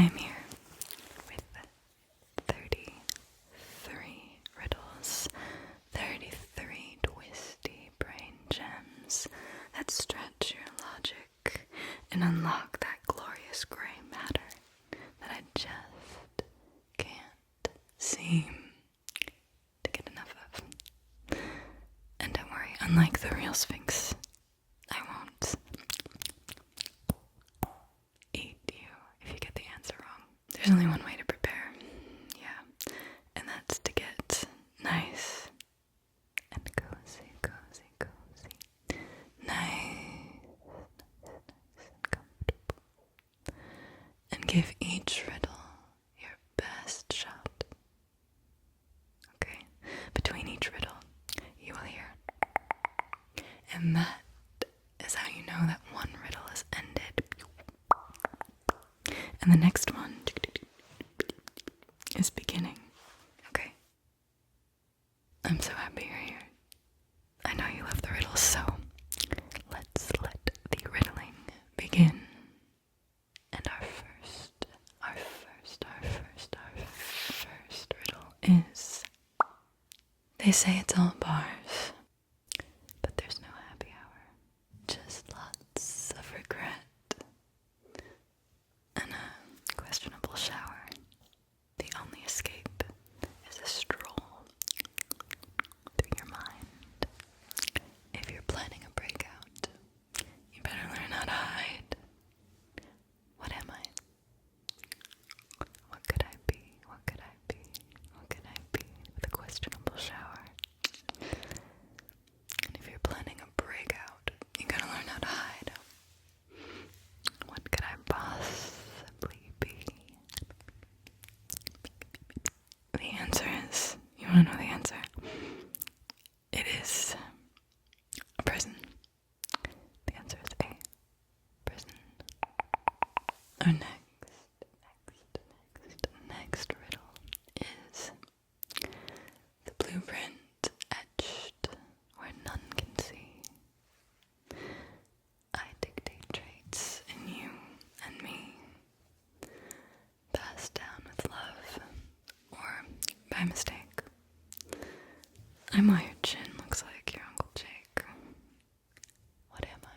I'm here with 33 riddles, 33 twisty brain gems that stretch your logic and unlock that glorious gray matter that I just can't seem to get enough of. And don't worry, unlike the real Sphinx, I won't eat you if you get the answer wrong. There's only one way to prepare, and that's to get nice and cozy, nice and comfortable, and give each riddle your best shot. Okay? Between each riddle, you will hear, and that is how you know that one riddle is ended. And the next one is beginning. Okay? I'm so happy you're here. I know you love the riddles, so let's let the riddling begin. And our first riddle is, they say it's all bars, but there's no happy hour. Just lots of regret and a questionable shower. The only escape is a stroll through your mind. If you're planning a breakout, you better learn how to hide. What am I? What could I be? What could I be? What could I be with a questionable shower? And if you're planning a breakout, you gotta learn how to hide. What could I possibly be? The answer is, you wanna know the answer? It is a prison. The answer is a prison. Our next riddle is the blueprint etched where none can see. I dictate traits in you and me, passed down with love or by mistake. I'm why your chin looks like your Uncle Jake. What am I?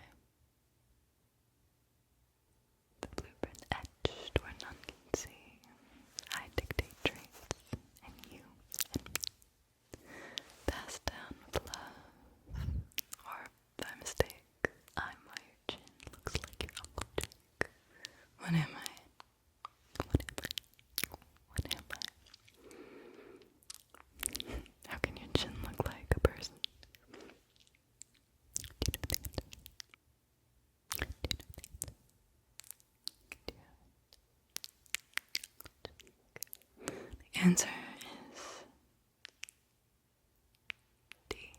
The blueprint etched where none can see. I dictate traits in you and me, passed down with love or by mistake. I'm why your chin looks like your Uncle Jake. What am I? What am I? What am I? How can your chin look like a person? The answer is DNA.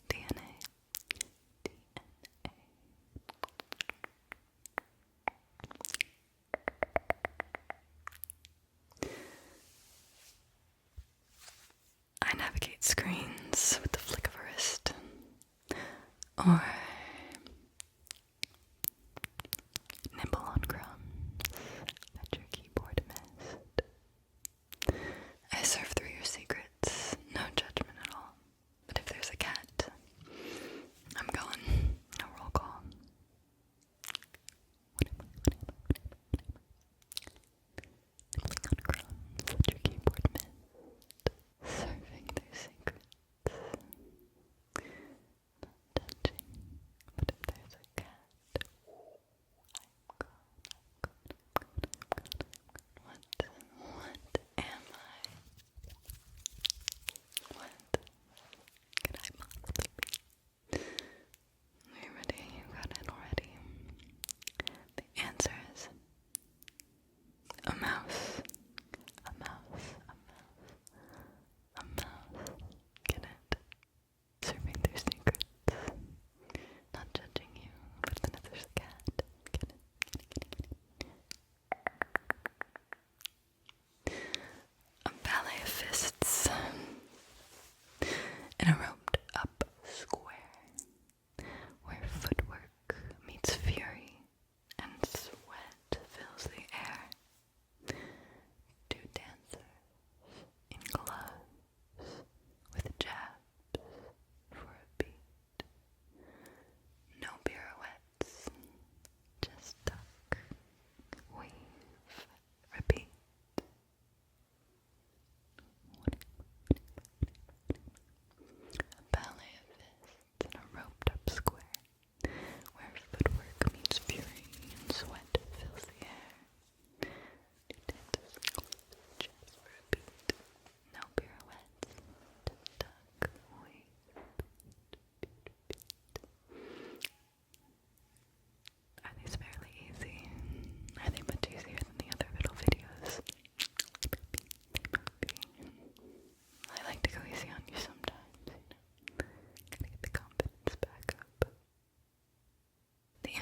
DNA. I navigate screens with the flick of a wrist, or nibble on crumbs that your keyboard missed. I surf through your secrets, no judgment at all. But if there's a cat, I'm going, no roll call. Nibbling on crumbs that your keyboard missed. Surfing through secrets,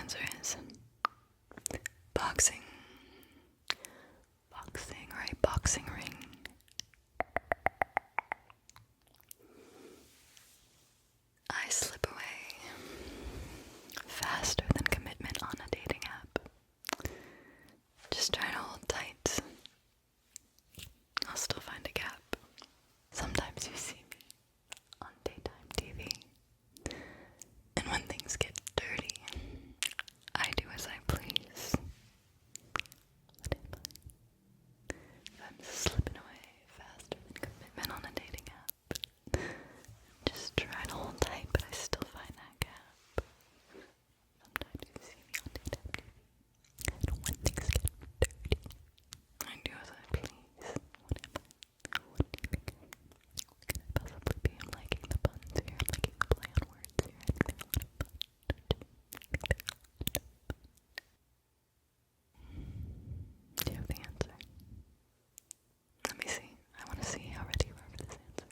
answer is boxing. Boxing, or a boxing ring. I slip away faster than commitment on a dating app. Just try to hold tight. I'll still find a gap. Sometimes you see me on daytime TV. And when things get dirty, I do as I please. If I'm slipping away faster than commitment on a dating app, just try to hold tight, but I still find that gap. Sometimes you see me on daytime TV. And when things get dirty, I do as I please. What am I? What do you think? What could I possibly be? I'm liking the puns here. I'm liking the play on words here. I think they're a lot of fun. Do you have the answer? Let me see. I want to see how ready you are for this answer.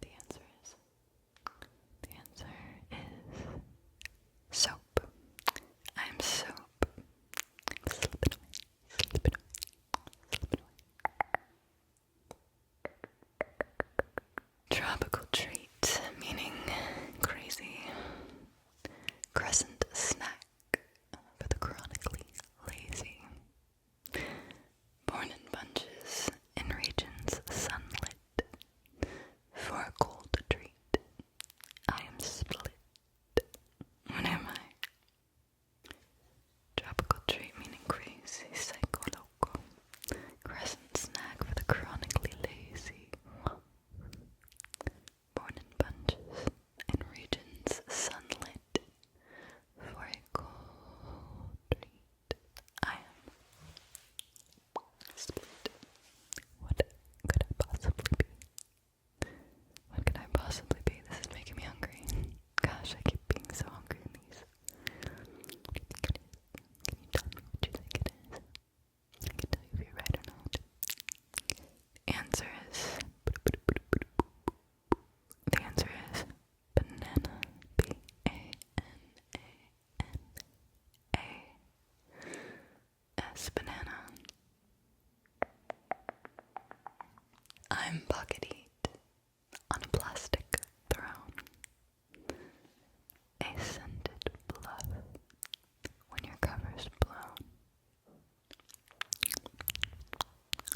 The answer is soap. I'm soap. I'm slipping away, slipping away, slipping away. Tropical treat, meaning crazy. Crescent snack for the chronically lazy. Born in bunches in regions sunlit. For a cold treat, I am split. What am I? Tropical treat meaning crazy, psycho loco. Crescent snack for the chronically lazy. Born in bunches in regions sunlit. For a cold treat, I am split. What could I possibly be? What could I possibly be? This is making me hungry. Gosh, I keep being so hungry in these. What do you think it is? Can you tell me what you think it is? I can tell you if you're right or not. The answer is banana. B-A-N-A-N-A-S. Banana. I'm pocket heat on a plastic throne. A scented bluff when your cover's blown.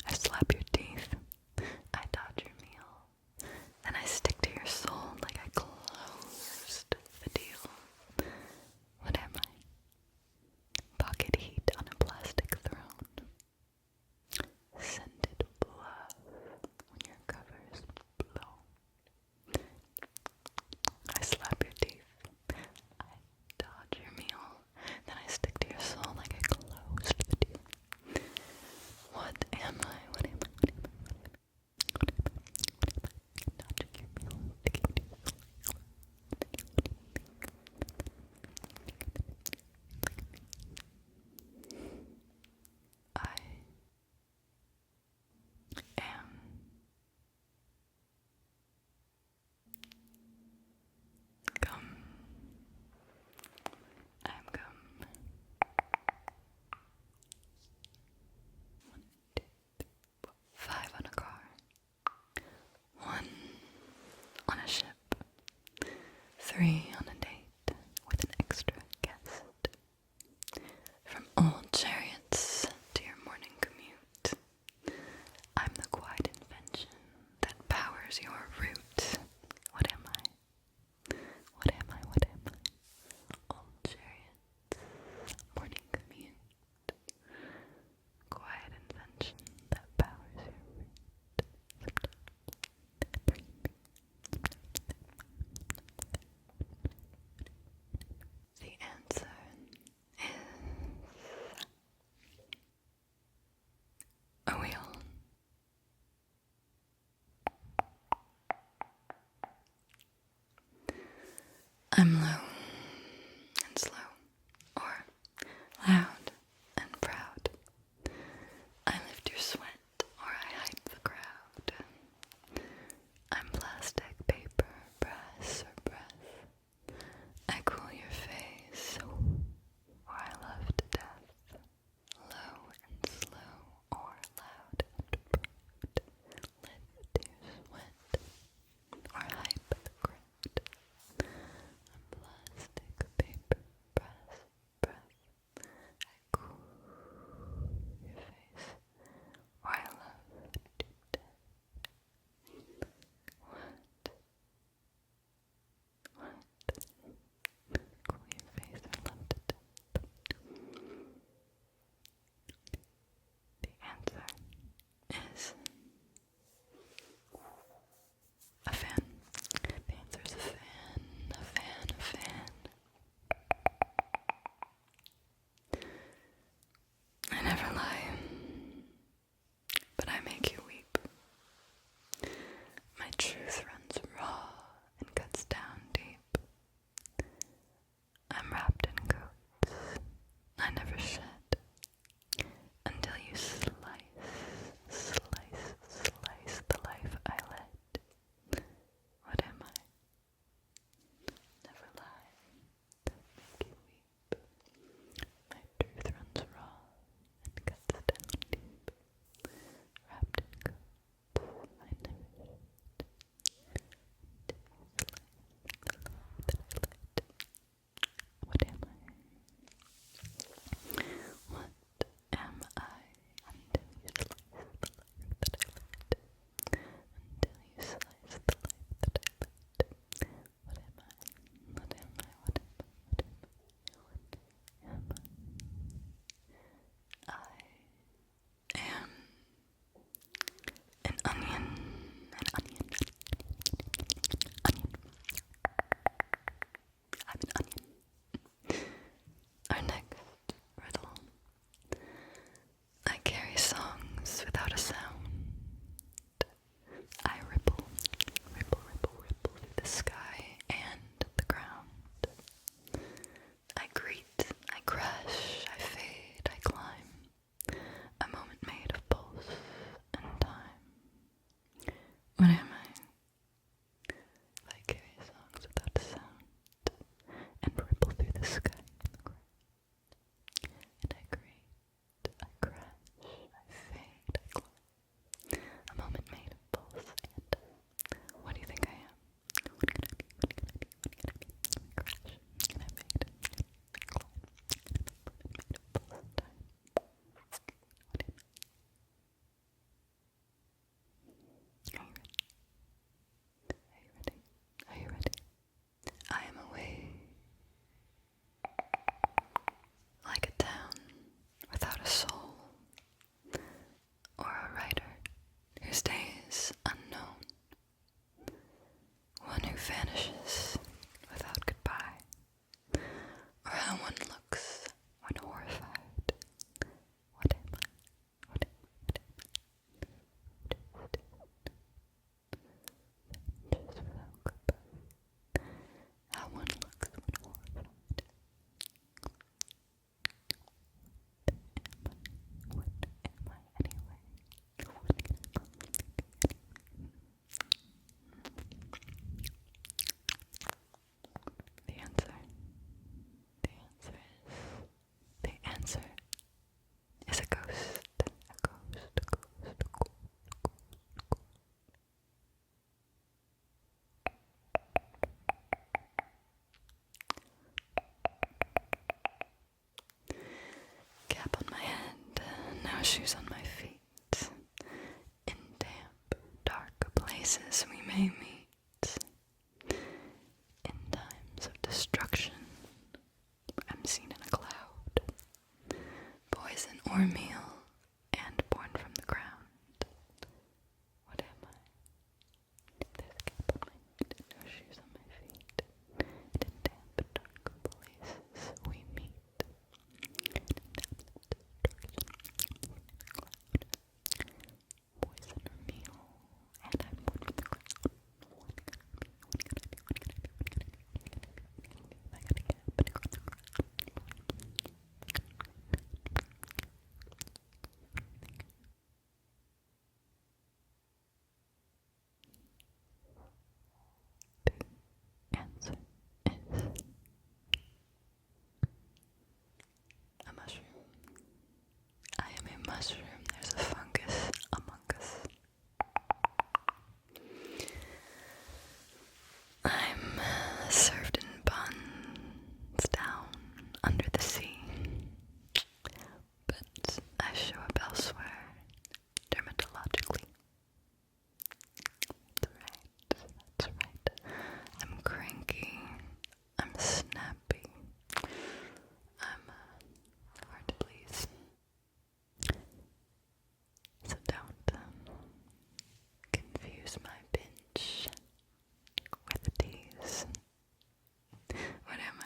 I slap your teeth, I dodge your meal, then I stick to your soul like I closed the deal. What am I? Pocket heat on a plastic throne. Scented bluff when your cover's blown. I slap your teeth, I dodge your meal, then I stick to your soul like I closed the deal. What am I? What am I? What am I? What am I? What am I? Dodging your meal, sticking to your soul. What do you think? I am gum. I'm gum. 1, 2, 3, 4, 5 on a car. 1 on a ship. 3 on a date with an extra guest. From old chariots to your morning commute. I'm the quiet invention that powers your route. What am I? What am I? What am I? Old chariots, morning commute. Quiet invention that powers your route. Sometimes vanishes without goodbye, or how one looks when horrified. What am I? What am I? Vanishes without goodbye. How one looks when horrified. What am I anyway? The answer is a ghost. A ghost. Cap on my head, now shoes on my feet. In damp, dark places we may meet. In times of destruction, I'm seen in a cloud. Poison or meal, and born from the ground. What am I? There's a cap on my head, no shoes on my feet. In damp, dark places we meet. Poison or meal, and I'm born from the ground. Answer is a mushroom. I am a mushroom. There's a fungus among us. I'm served in buns down under the sea, but I show up elsewhere dermatologically. That's right. I'm cranky. I'm snappy. I'm hard to please. So don't confuse my pinch with a tease. What am I?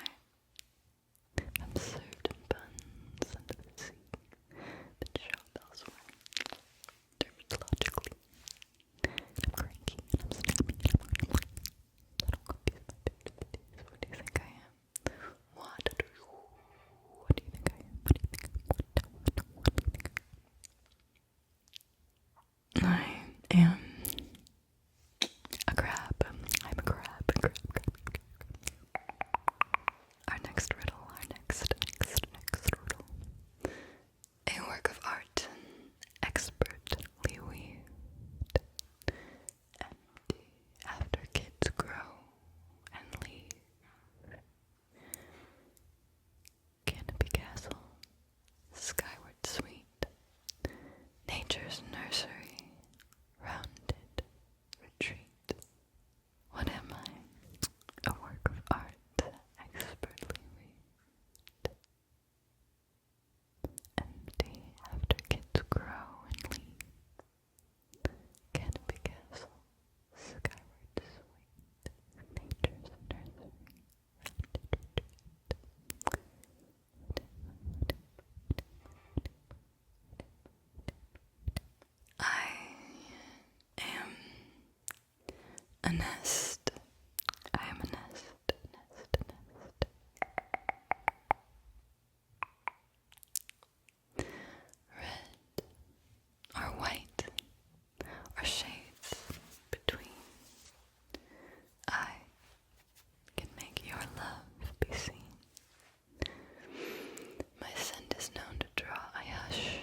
I'm served in buns under the sea, then show up elsewhere dermatologically. I'm cranky and I'm snappy and I'm hard to please. So don't confuse my pinch with a tease. What do you think I am? What do you think I am? What do you think I am? What do you think I am a crab. I'm a crab. Our next riddle. Next riddle. A work of art, expertly weaved, empty after kids grow and leave. Canopy castle, skyward sweet, nature's nursery, rounded retreat. What am I? A work of art, expertly weaved, empty after kids grow and leave. Canopy castle, skyward sweet, nature's nursery, rounded retreat. I am a nest. I am a nest. Red or white or shades between. I can make your love be seen. My scent is known to draw a hush.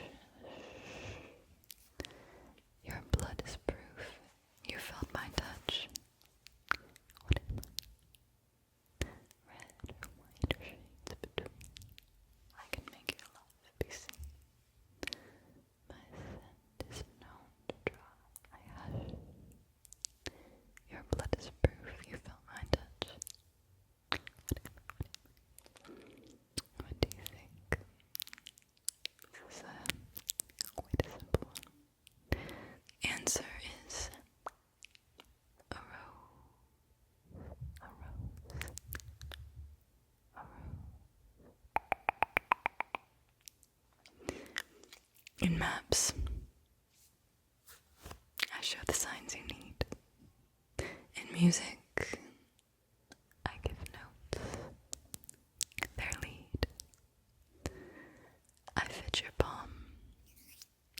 Your blood is proof you felt my touch. maps. I show the signs you need. In music, I give notes. Their lead. I fit your palm,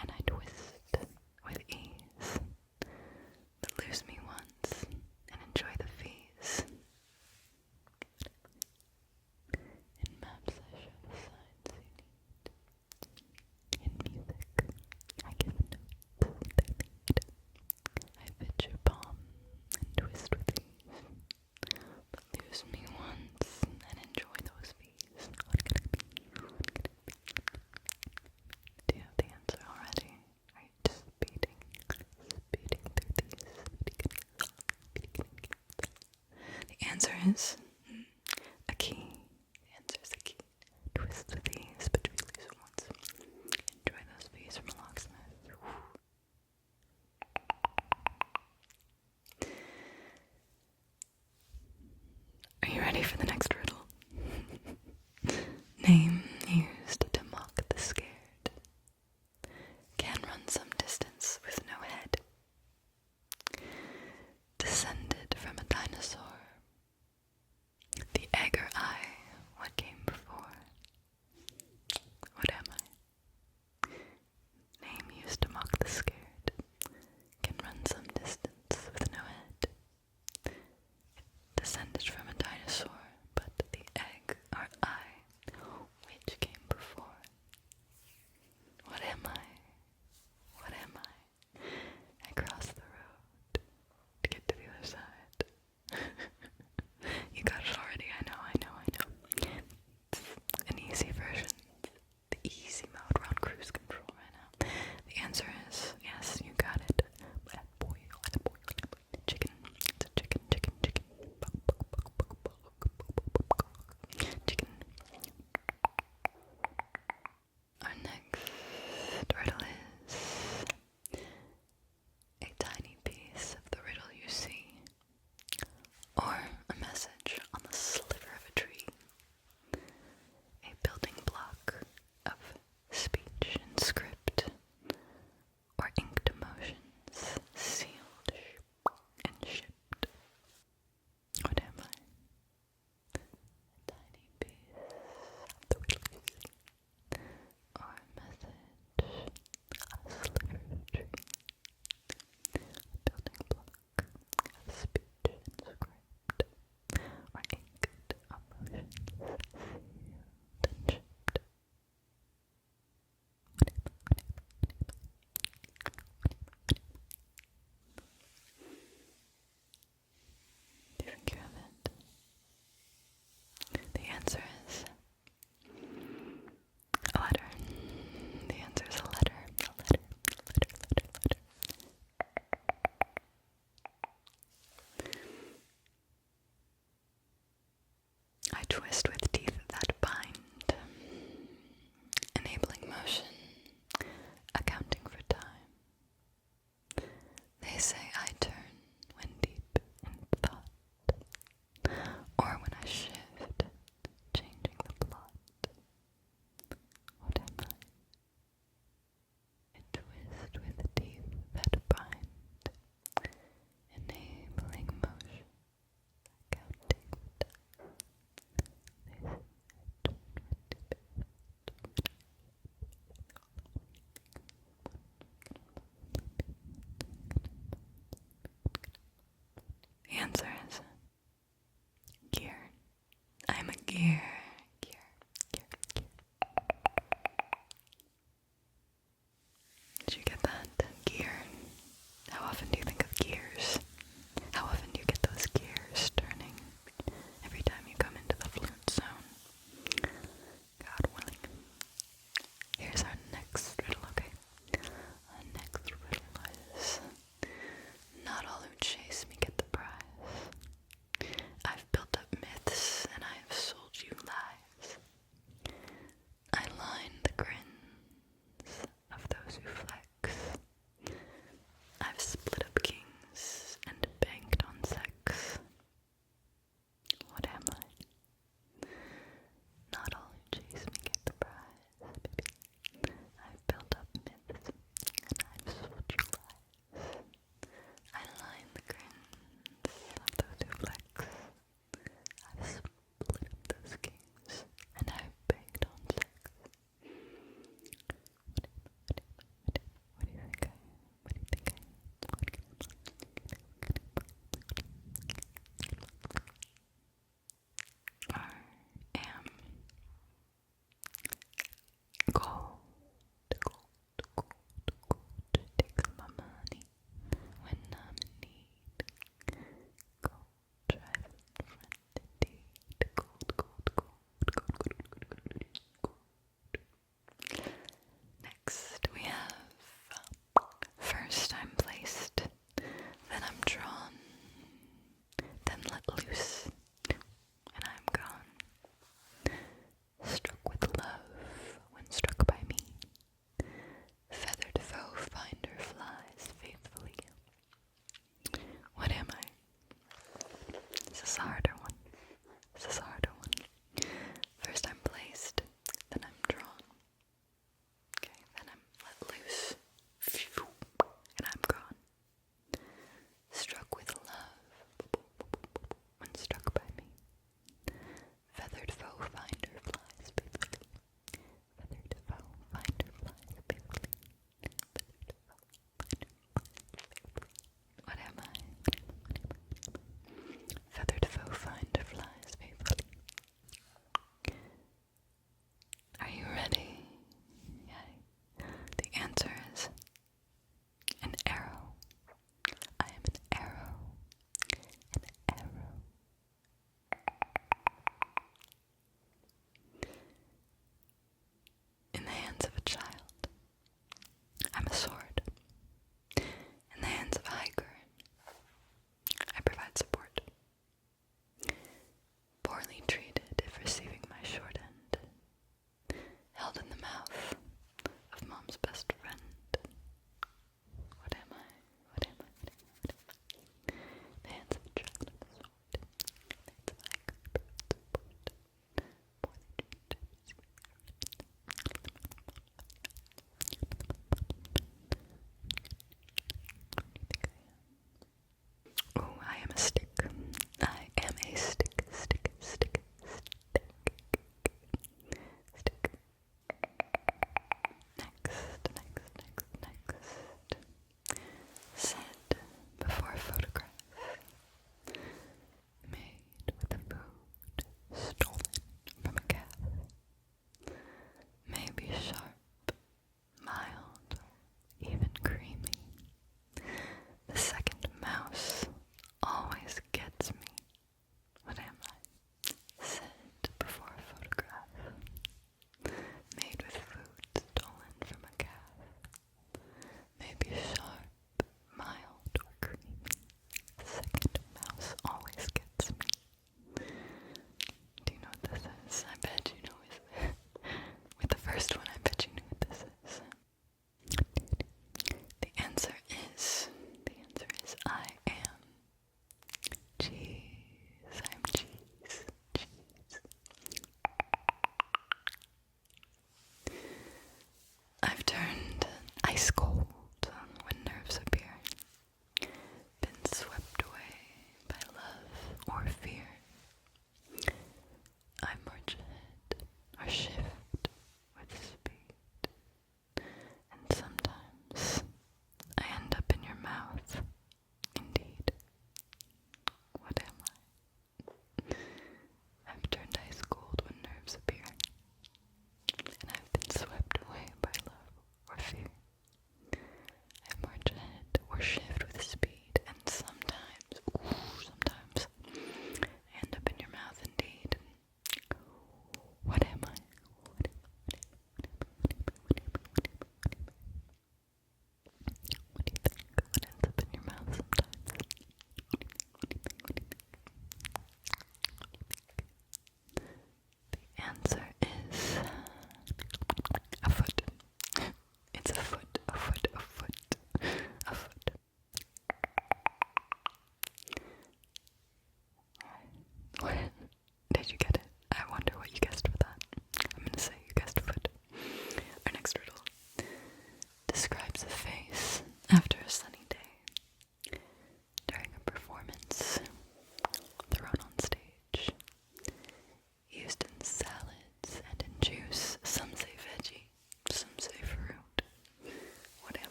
and I twist with ease. But lose me once, and enjoy the fees. In maps, I show the signs you need. In music, I give notes. Their lead. I fit your palm, and twist with ease. But lose me once, and enjoy those fees. What could it be? Do you have the answer already? Are you just speeding through these? The answer is a key. The answer is a key. Twist with ease, but if you lose it once, enjoy those fees from a locksmith. Are you ready for the next riddle? Name used to mock the scared. Can run some distance with no head. Descended from a dinosaur. The egg or eye, what came before? What am I? Name used to mock the scared. Can run some distance with no head. Descended from a dinosaur, but the egg or eye, which came before? What am I? What am I? I crossed the road to get to the other side. You got it already, I know. It's an easy version. The easy mode. We're on cruise control right now. The answer is, yes, you got it. Chicken. It's a chicken. Chicken. Our next riddle is a tiny piece of the riddle you see, or a message on the sliver of a tree, a building block of speech and script, or inked emotions sealed and shipped. What am I? A tiny piece of the riddle you see, or a message on a sliver of a tree, a building block of speech and script, or inked emotions sealed and shipped. Do you think you have it? The answer is a letter. The answer is a letter. I twist with teeth that bind, enabling motion, accounting for time. They say I turn when deep in thought, or when I shift, changing the plot. What am I? I twist with teeth that bind, enabling motion, accounting for time. They say I turn when deep in thought. The answer is gear. I'm a gear. Did you get that? Gear. How often do you think of gears? How often do you get those gears turning every time you come into the floontz zone? God willing. Here's our next riddle, okay? Our next riddle is, not all who chase me get the prize.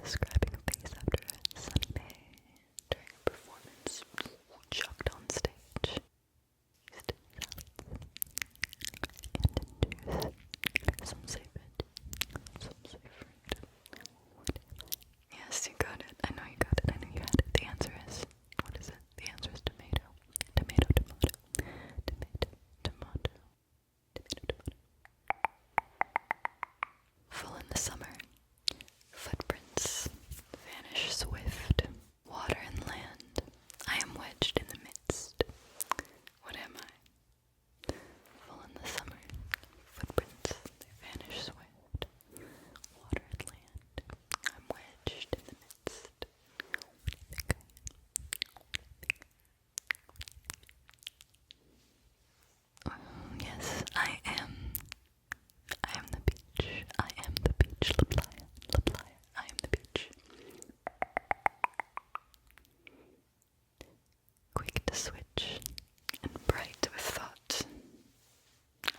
describing a face after a sunny day during a performance chucked on stage. Some say veg, some say fruit. Yes, you got it. I know you got it. I know you had it. The answer is, what is it? The answer is tomato. Tomato, tomato. Tomato, tomato. Tomato, tomato. Full in the summer. Footprints vanish swift. Water and land. I am wedged in the midst. What am I? Full in the summer. Footprints, they vanish swift. Water and land. I'm wedged in the midst. Yes, I am. I am the beach. I am the beach. LaPlaya. LaPlaya. I am the beach. Quick to switch and bright with thought.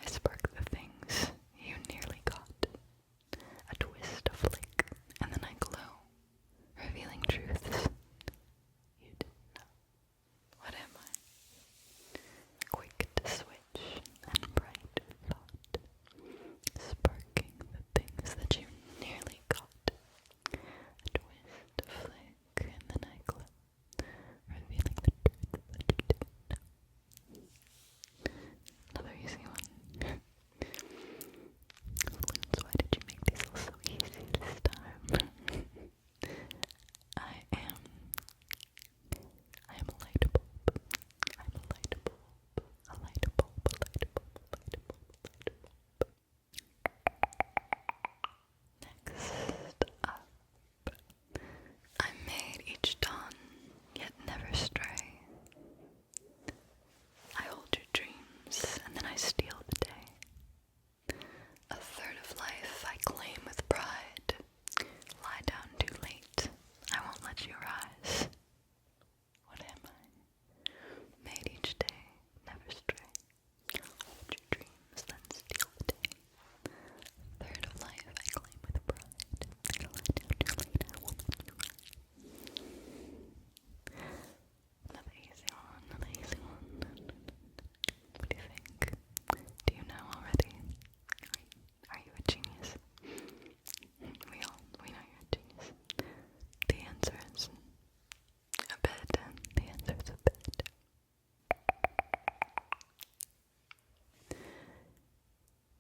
I spark the things you nearly caught. A twist, a flick, and then I glow, revealing truths you didn't know. What am I? Quick to switch and bright with thought. Sparking the things that you nearly caught. A twist, a flick, and then I glow, revealing the truths that you didn't know. Another easy one. Floontz, why did you make these all so easy this time? I am a light bulb. I'm a light bulb. A light bulb, a light bulb, a light bulb, a light bulb. Next up. I made each dawn, yet never stray. I hold your dreams, and then I steal the day. A third of life I claim with pride. Lie down too late, I won't let you rise. What am I? Made each day, never stray. Hold your dreams, then steal the day. A third of life I claim with pride. Lie down too late, I won't let you rise. Another easy one, another easy one. What do you think? Do you know already? Are you a genius? We know you're a genius. The answer is a bed. The answer is a bed.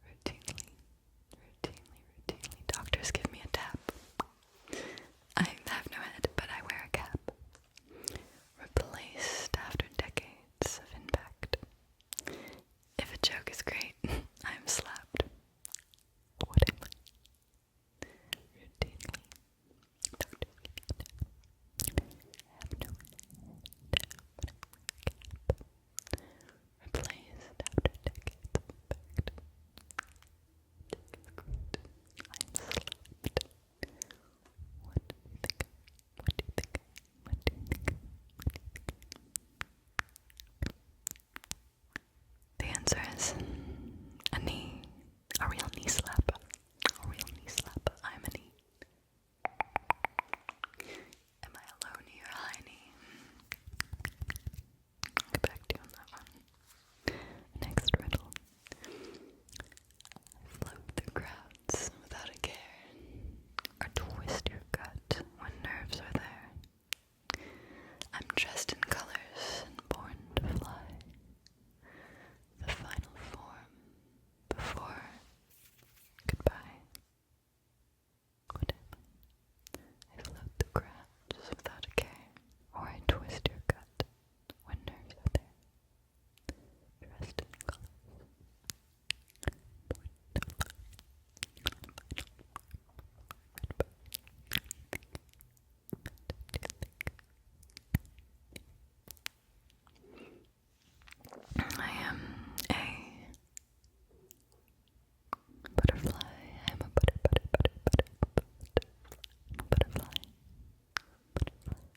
Routinely, doctors give me a tap. I have no head, but I wear a cap. Replaced after decades of impact. If a joke is great, I'm slapped. What am I? Routinely, doctors give me a tap. I have no head, but I wear a cap. Replaced after decades of impact. Joke is great, I'm slapped. What do you think? What do you think? What do you think? The answer is a knee. A real knee slap. A real knee slap. I'm a knee. Am I a low knee or a high knee? I'll get back to you on that one. Next riddle. Float through crowds without a care, or twist your gut when nerves are there. I'm dressed in colors and born to fly. The final form before goodbye. What am I? I float through crowds without a care, or I twist your gut when nerves are there. Dressed in colors. I am a butterfly. I'm a butterfly.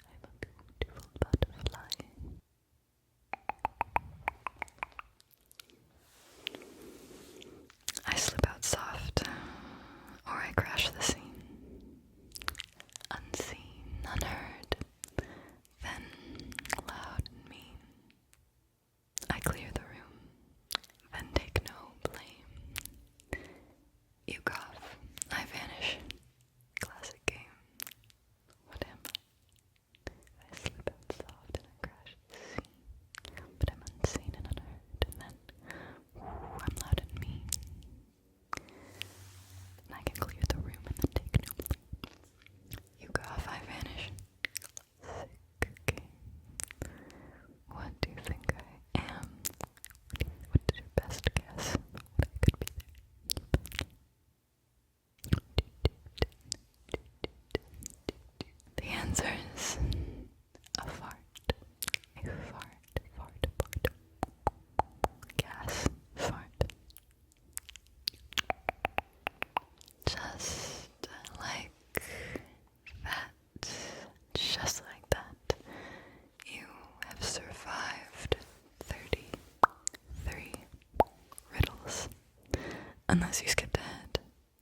I'm a beautiful butterfly. I slip out soft, or I crash the scene. A Unless you skipped ahead,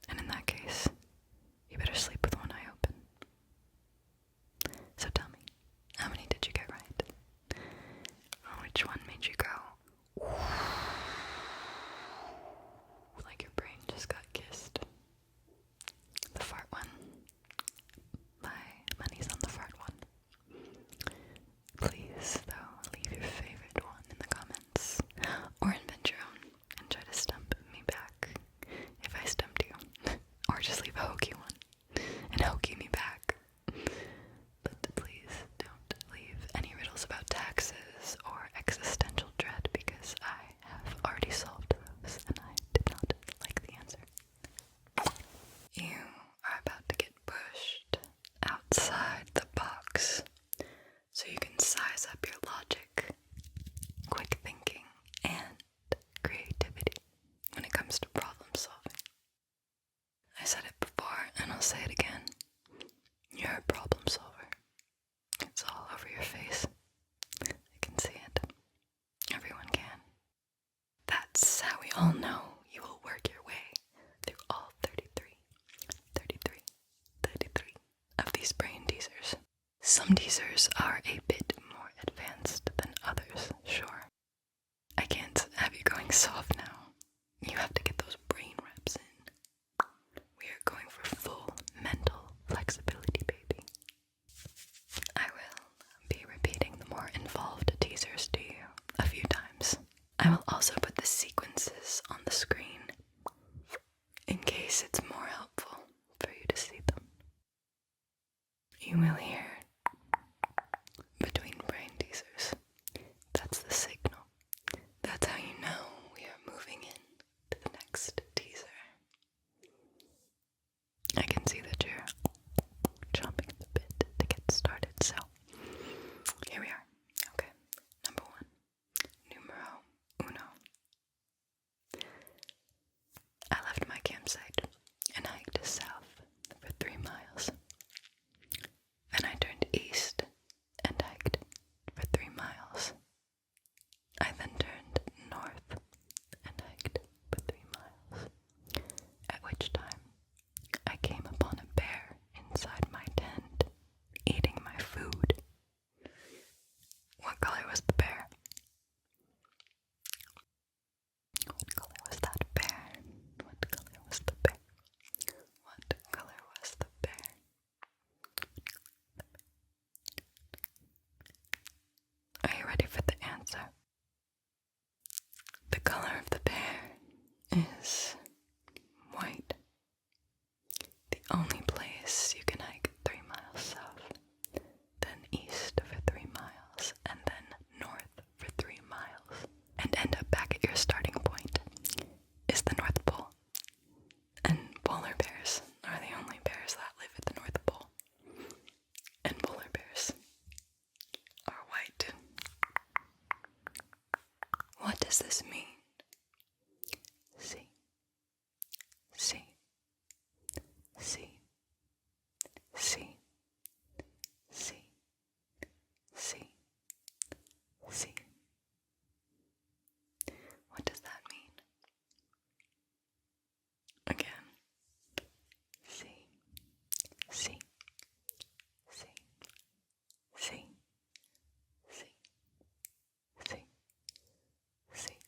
and in that case, you better sleep with one eye open. So tell me, how many did you get right? Which one made you go like your brain just got kissed? The fart one. My money's on the fart one. Please, though, leave your favorite one in the comments, or invent your own and try to stump me back if I stumped you, or just leave a hokey one and hokey me back. But please don't leave any riddles about taxes or existential dread, because I have already solved those and I did not like the answer. You are about to get pushed outside the box so you can size up your logic, quick thinking, and creativity when it comes to problem solving. I said it before and I'll say it again. You're a problem solver. It's all over your face. I can see it. Everyone can. That's how we all know you will work your way through all 33 of these brain teasers. Some teasers are a bit more advanced than others, sure. I can't have you going soft now. You have to get those brain reps in. We are going for full mental flexibility, baby. I will be repeating the more involved teasers to you a few times. I will also put the sequences on the screen in case it's more helpful for you to see them. You will hear between brain teasers. That's the signal. That's how you know we are moving in to the next teaser. I can see that you're chomping at the bit to get started, so here we are. Okay, number one, numero uno. I left my campsite and hiked south for 3 miles. Then I turned east and hiked for 3 miles. I then turned north and hiked for 3 miles, at which time I came upon a bear inside my tent, eating my food. What color was the bear? What color was that bear? What color was the bear? What color was the bear? Are you ready for the answer? The color of the bear is white. The only place you can hike 3 miles south, then east for 3 miles, and then north for 3 miles, and end up back at your starting point is the North Pole. And polar bears are the only bears that live at the North Pole. And polar bears are white. What does this mean? See, see, see, see, see, see, see. What does that mean? Again. See, see, see, see, see, see, see,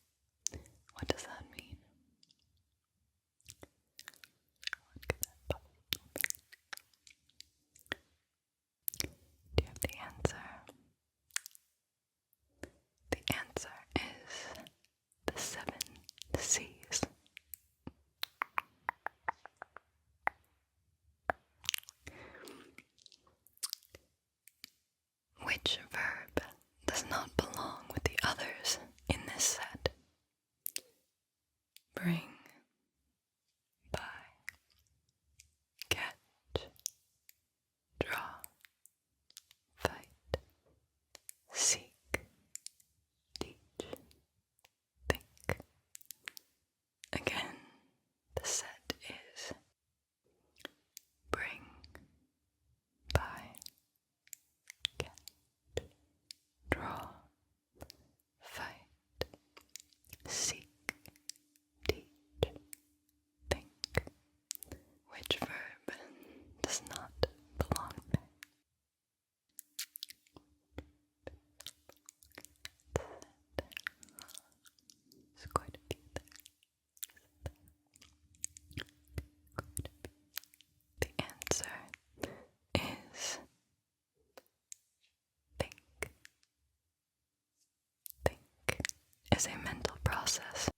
a mental process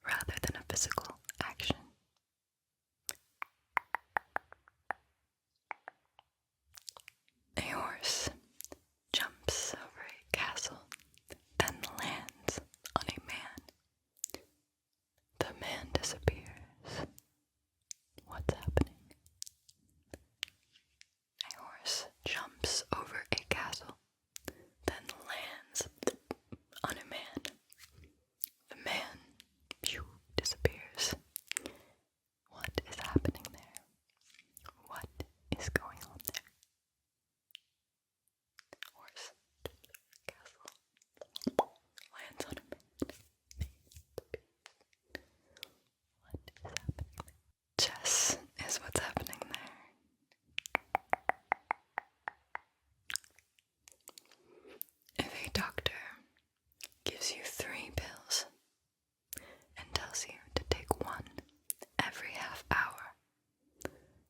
rather than a physical action. A horse jumps over a castle and lands on a man. The man disappears. What's happening? A horse jumps over a castle, then lands on a man. The man disappears. What is happening there? What is going on there? Horse castle lands on a man. What is happening there? Chess is what's happening there. If a doctor gives you 3 pills and tells you to take one every half hour,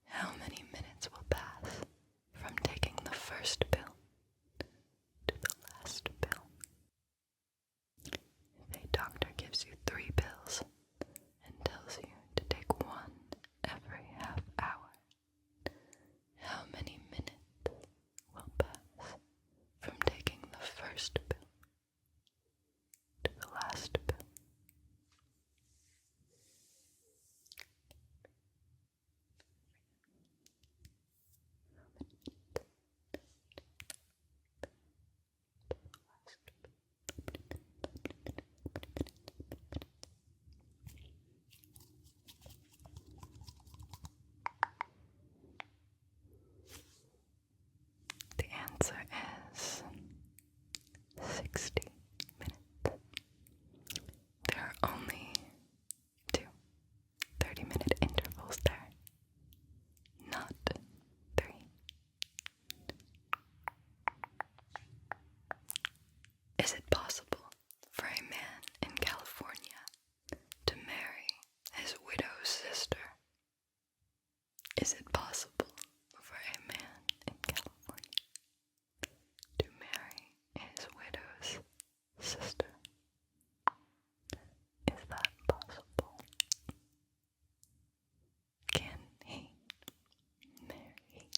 how many minutes will pass from taking the first pill to the last pill? If a doctor gives you 3 pills and tells you to take one every half hour, how many minutes will pass from taking the first pill to the last pill? The answer is 60 minutes. There are only 2 30-minute intervals there, not 3. Is it possible for a man in California to marry his widow's sister? Is it possible for a man in California to marry his widow's sister? Is that possible? Can he marry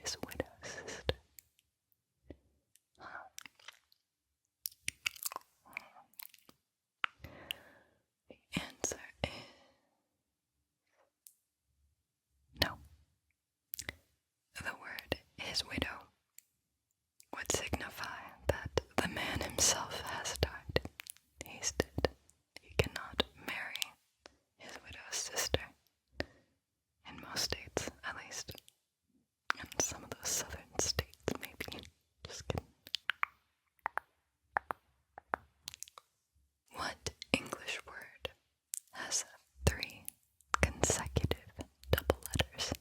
his widow's sister? The answer is no. The word his widow would signify that the man himself has died. He's dead. He cannot marry his widow's sister. In most states, at least. In some of those southern states, maybe. Just kidding. What English word has 3 consecutive double letters?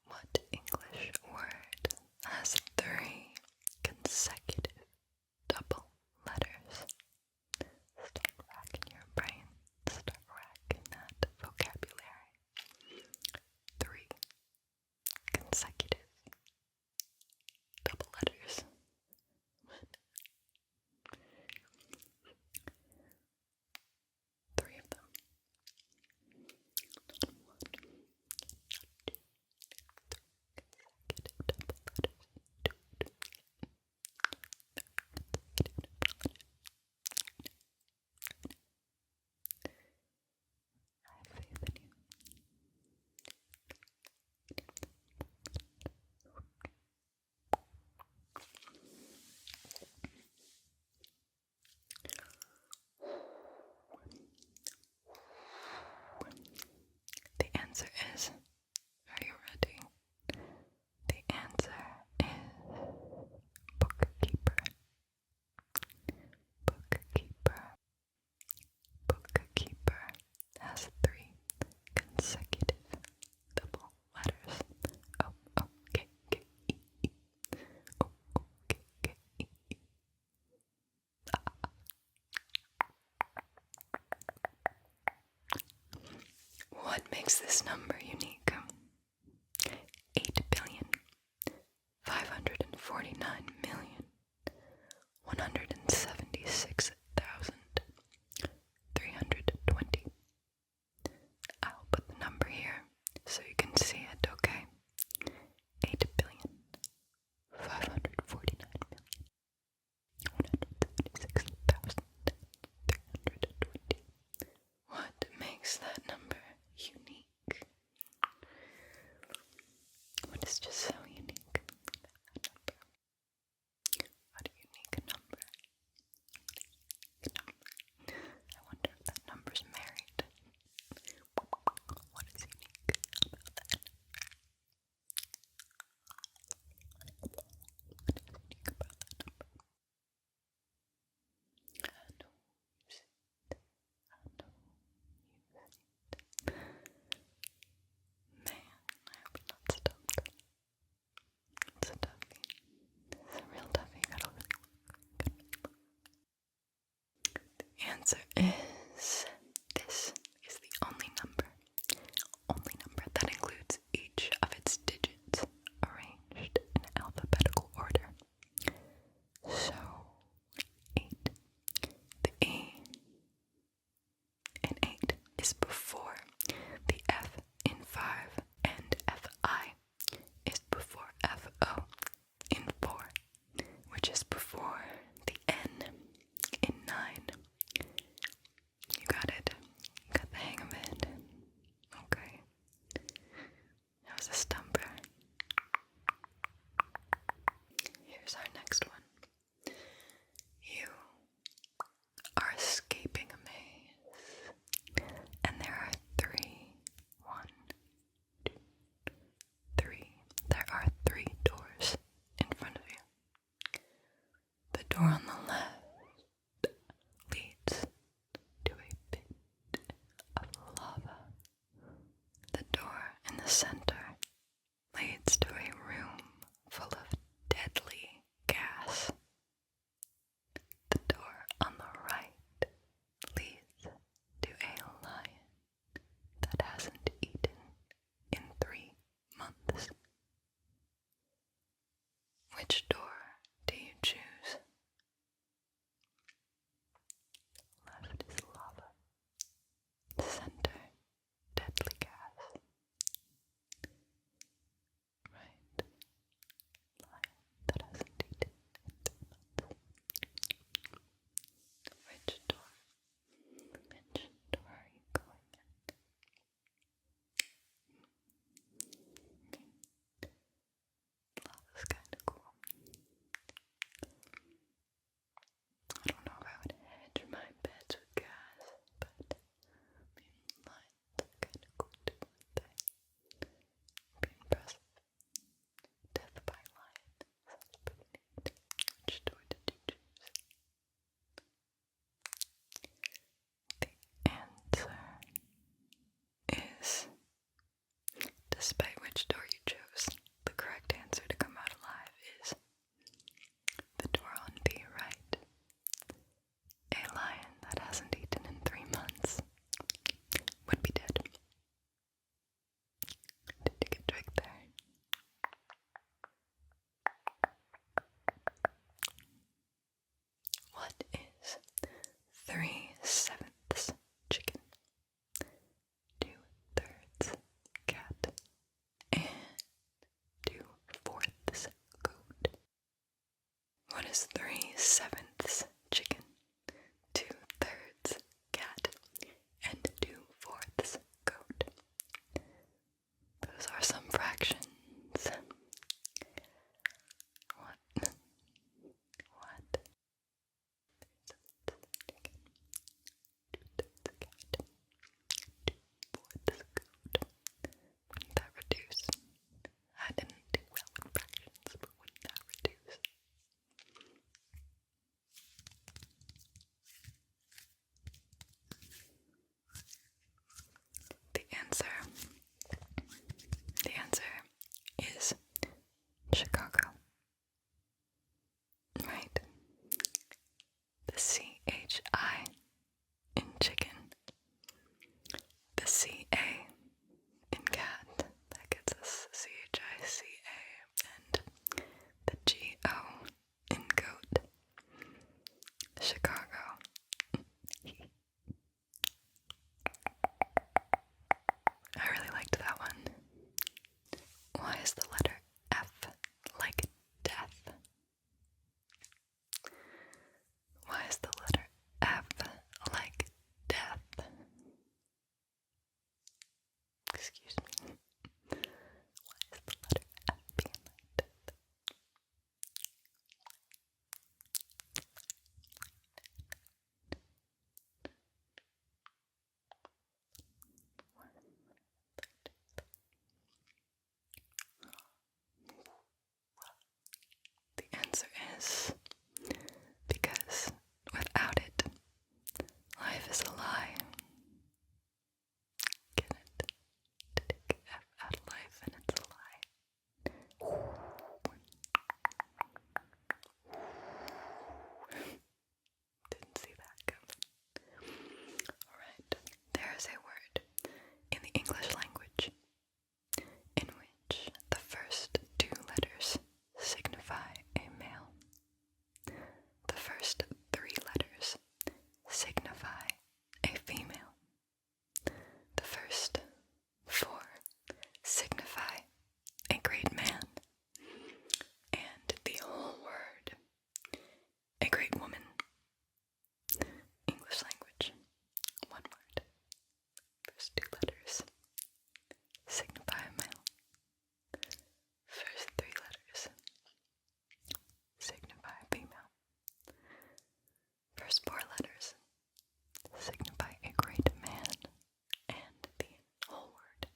What English word has 3 consecutive double letters? Start racking your brain. Start racking that vocabulary. 3 consecutive double letters. What? 3 of them. Not 1, not 2, not 3 consecutive double letters. 2 consecutive double letters. I have faith in you. The answer is, are you ready? The answer is bookkeeper. Bookkeeper. Bookkeeper has 3 consecutive double letters. O-O-K-K-E-E. O-O-K-K-E-E. What makes this number unique? 8,549,176,000 is just so unique. What a unique number. I wonder if that number's married. What is unique about that? What is unique about that number? Man, I hope you're not stumped. It's a toughie. It's a real toughie. You gotta really look. The answer is this is the only number that includes each of its digits arranged in alphabetical order. So, 8. The E in 8 is before the F in 5, and FI is before FO in 4, which is before the N in 9. You got it. You got the hang of it. Okay. That was a stumper. Here's our next one. You are escaping a maze, and there are 3. 1, 2, 3. There are 3 doors in front of you. The door on the left leads to a pit of lava. The door in the center leads to a room full of deadly gas. The door on the right leads to a lion that hasn't eaten in 3 months. Which door do you choose? Left is lava. Center, deadly gas. Right, lion that hasn't eaten in 3 months. Which door? Which door are you going in? Lava's kind of cool. I don't know if I would hedge my bets with gas, but lions are kind of cool too, aren't they? Be impressive. Death by lion. Sounds pretty neat. Which door did you choose? The answer is, despite which door you chose, the correct answer to come out alive is the door on the right. A lion that hasn't eaten in 3 months would be dead. Did you get tricked there? What is 3/7 chicken, 2/3 cat, and 2/4 goat? What is 3/7 chicken, 2/3 cat, and 2/4 goat? Those are some fractions. What? What? 3/7 chicken, 2/3 cat, 2/4 goat. Wouldn't that reduce? I didn't do well with fractions, but wouldn't that reduce? The answer is Chicago. Right? The CHI in chicken, the CA in cat, that gets us CHICA, and the GO in goat. Chicago. I really liked that one. Why is the letter F like death? Why is the letter F like death? Excuse me. Why is the letter F answer is because without it, life is a lie. Get it? To take F out of life and it's a lie. Didn't see that coming. Alright, there is a word in the English language in which the first two letters signify a male. The first three letters signify a female. The first four signify a great man. And the whole word, a great woman. English language, one word. First two letters signify a male. First three letters signify a female. First four letters signify a great man. And the whole word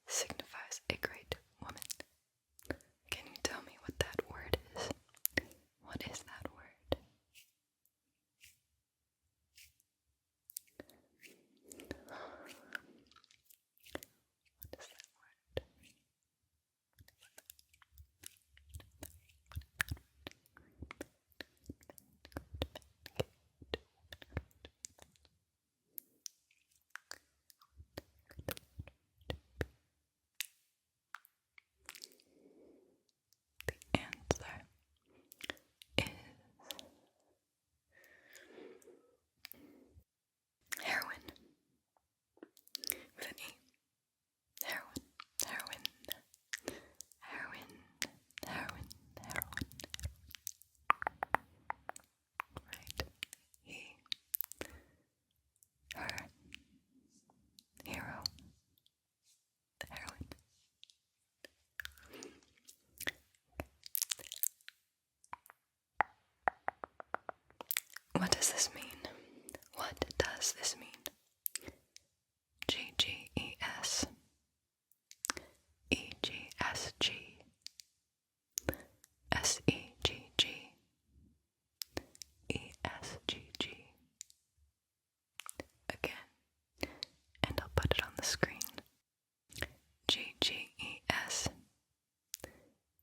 signifies a great woman. Can you tell me what that word is? What is that word? What is that word? The answer is heroin. With an E. Heroin, heroin, heroin, heroin, heroin. Right. He, her, hero, heroin. What does this mean? What does this mean? GGES, EGSG, SEGG, ESGG. Again, and I'll put it on the screen. GGES,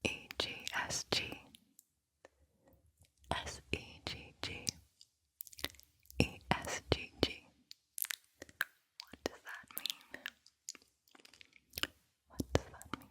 EGSG, SEGG, ESGG. What does that mean? What does that mean?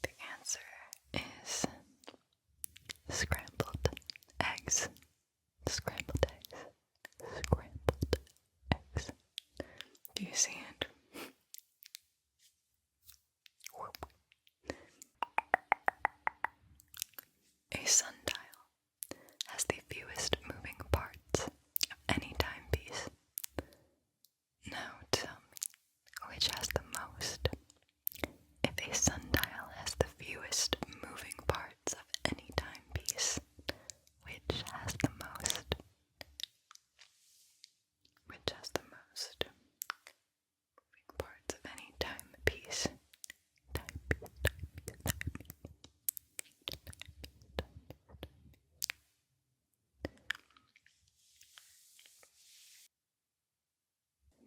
The answer is scrambled eggs. Scrambled eggs. Scrambled eggs. Do you see it? Whoop. A sundial has the fewest moving parts of any timepiece. Now tell me, which has the most? If a sundial has the fewest moving parts of any timepiece, which has the most? Which has the most moving parts of any timepiece?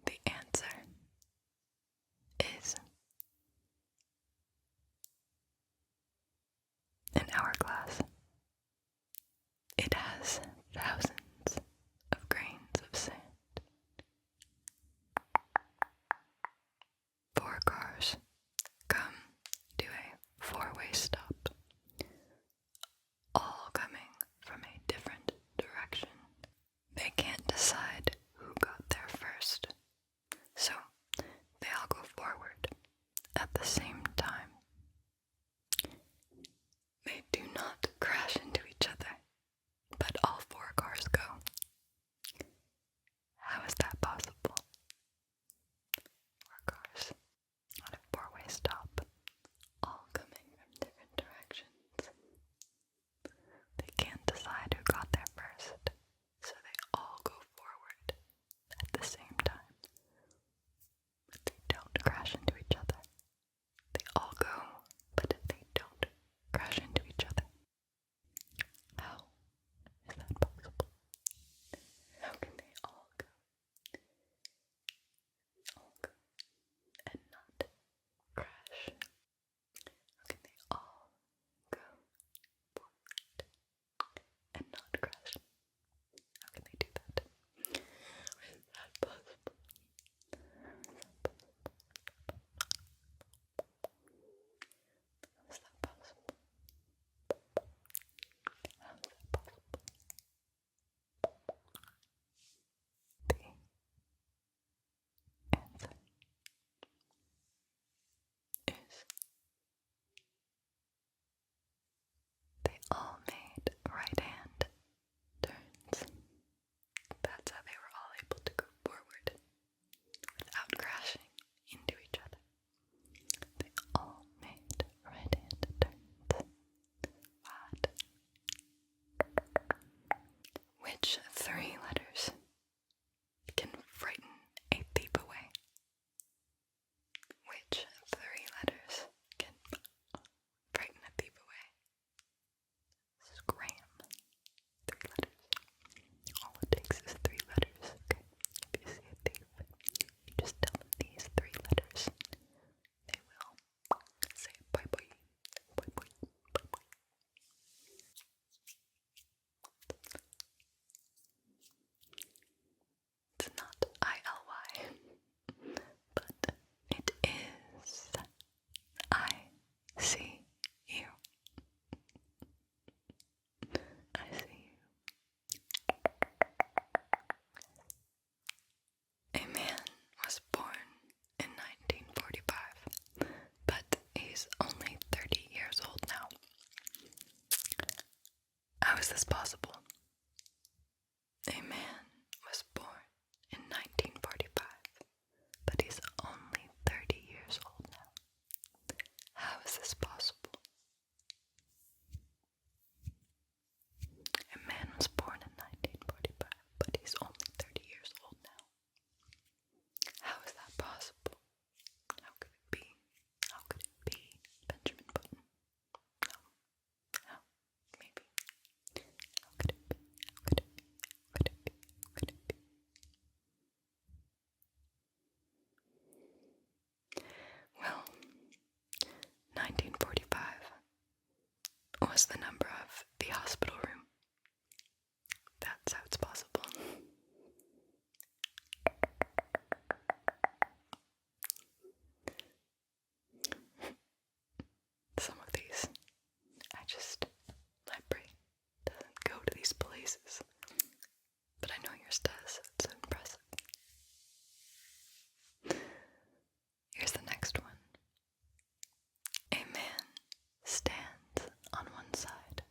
The answer is an hourglass. It has thousands of grains of sand. 4 cars come to a four-way stop, all coming from a different direction. They can't decide who got there first, so they all go forward at the same time. They do not crash into each other, but all Which three letters can frighten a thief away? Which three letters can frighten a thief away? Scram. 3 letters. All it takes is 3 letters, okay? If you see a thief, you just tell them these 3 letters. They will say bye-bye, bye-bye, bye-bye. It's not I-L-Y, but it is I-C-U. I see you. A man was born in 1945, but he's only 30 years old now. How is this possible? A man was born in 1945, but he's only 30 years old now. How is this possible? A man was born in 1945, but he's only 30 years old now. How is that possible? How could it be? How could it be? Benjamin Button? No. How? Maybe. How could it be? How could it be? How could it be? How could it be? Well, 1945 was the number of the hospital room. That's how it's possible. Some of these, my brain doesn't go to these places. But I know yours does, so it's impressive. Here's the next one. A man stands on one side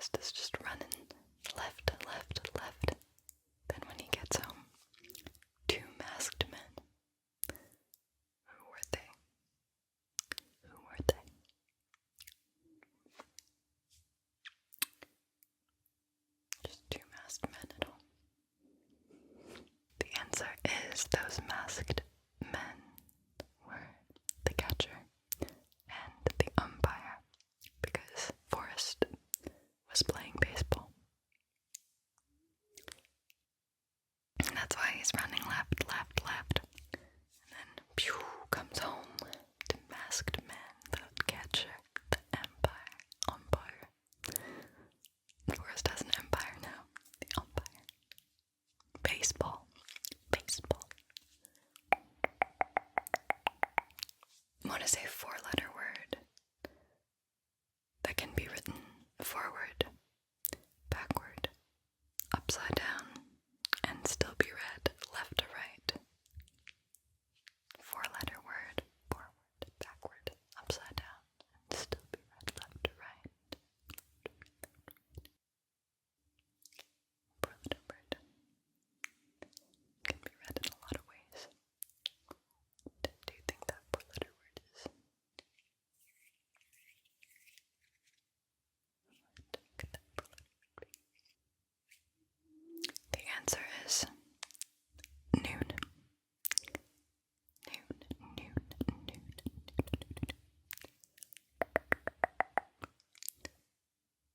Forrest is just running left, left, left. Then when he gets home, two masked men. Who were they? Who were they? Just two masked men at home. The answer is those masked men were the catcher and the umpire, because Forrest was playing baseball. And that's why he's running left, left, left. And then, pew, comes home. The masked man, the catcher, the umpire. Forrest has an empire now. The umpire. Baseball. What is a four-letter word that can be written forward, backward, upside down, and still be read left to right? Four-letter word, forward, backward, upside down, and still be read left to right. Four-letter word can be read in a lot of ways. Do you think that four-letter word is? The answer is noon. Noon.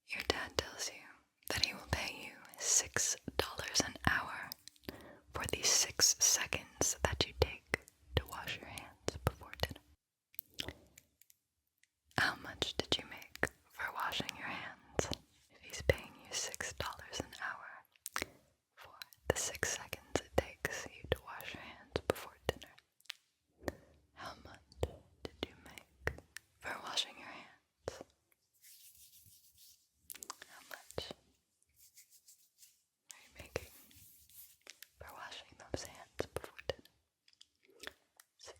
Your dad tells you that he will pay you $6 an hour for the 6 seconds that you take to wash your hands before dinner. How much did you make for washing your hands? If he's paying you $6 an hour for the 6 seconds it takes you to wash your hands before dinner, how much did you make for washing your hands? How much are you making for washing those hands before dinner? $6.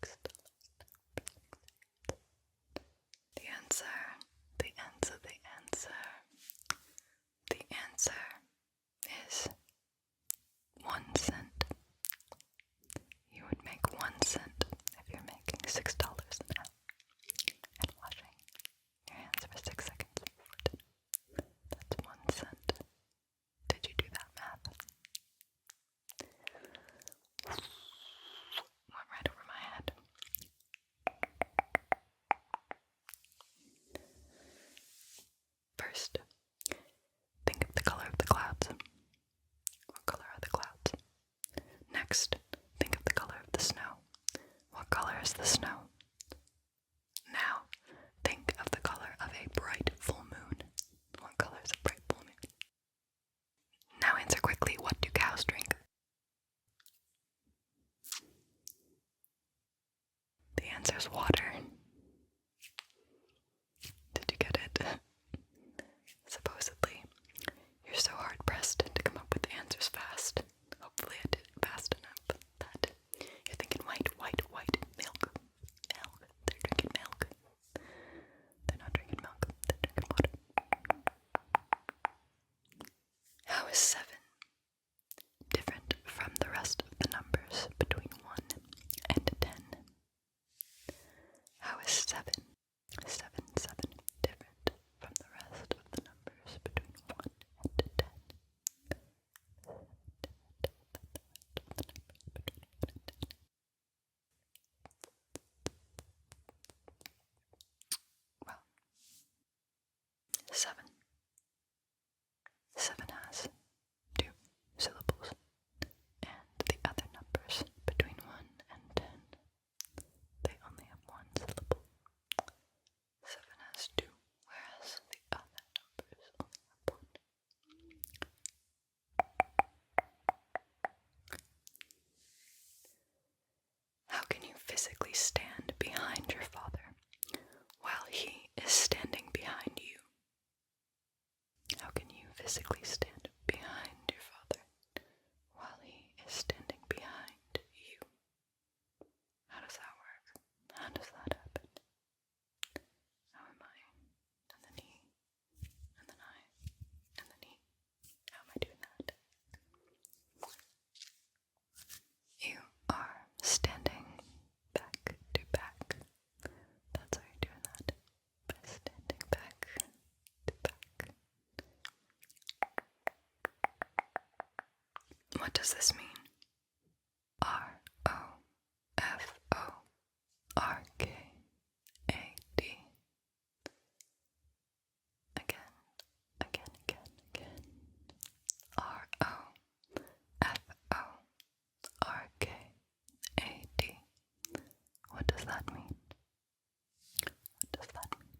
The answer is 1 cent. You would make 1 cent if you're making $6 an hour and washing your hands for 6 seconds before dinner. That's 1 cent. Did you do that math? Went right over my head. First, think of the color of the clouds. What color are the clouds? Next, think of the color of the snow. What color is the snow? Now, think of the color of a bright full moon. What color is a bright full moon? Now answer quickly, what do cows drink? The answer is water. Did you get it? Supposedly, you're so hard-pressed to come up with answers fast. Hopefully I did it fast enough that you're thinking white, milk. They're drinking milk. They're not drinking milk, they're drinking water. How is 7 different from the rest of the numbers between 1 and 10? How is 7 different from the rest of the numbers between 1 and 10? Well, 7 has 2 syllables, and the other numbers between 1 and 10, they only have 1 syllable. 7 has 2, whereas the other numbers only have 1. How can you physically stand behind your father while he is standing behind you? How can you physically stand behind your father while he is standing behind you? How does that work? How does that happen? How am I? And then he, and then I. What does this mean? Rofoforkad. Again, again, again, again. Rofoforkad. What does that mean? What does that mean?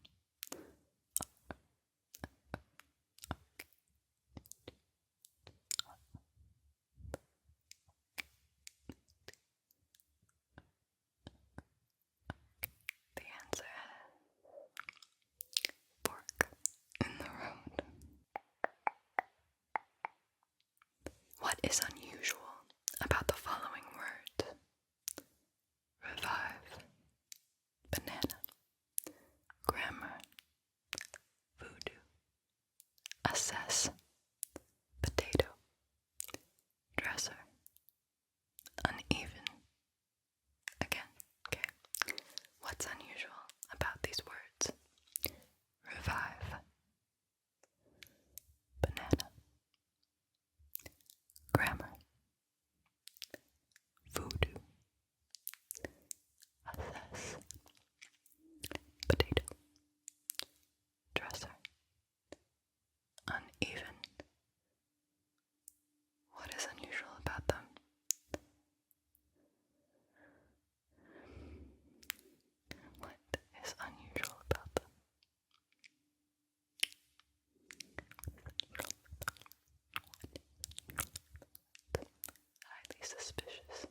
The answer is fork in the road. What is unusual about the following words? Revive, banana, grammar, voodoo, assess, potato, dresser, uneven. Again, okay. What's unusual about these words? Revive, banana, grammar, voodoo, assess, potato, dresser, uneven. What is unusual about them? What is unusual about them? Highly suspicious.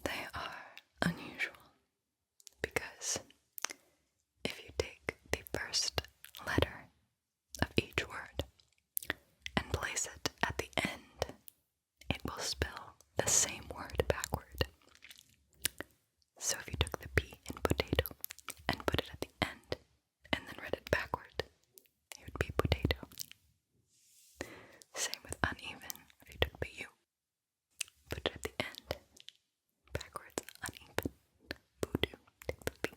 They are unusual because if you take the first letter of each word and place it at the end, it will spell the same word backward. So if you took the P in potato and put it at the end and then read it backward, it would be potato. Same with uneven. If you took the U, put it at the end, backwards, uneven. Voodoo, take the V,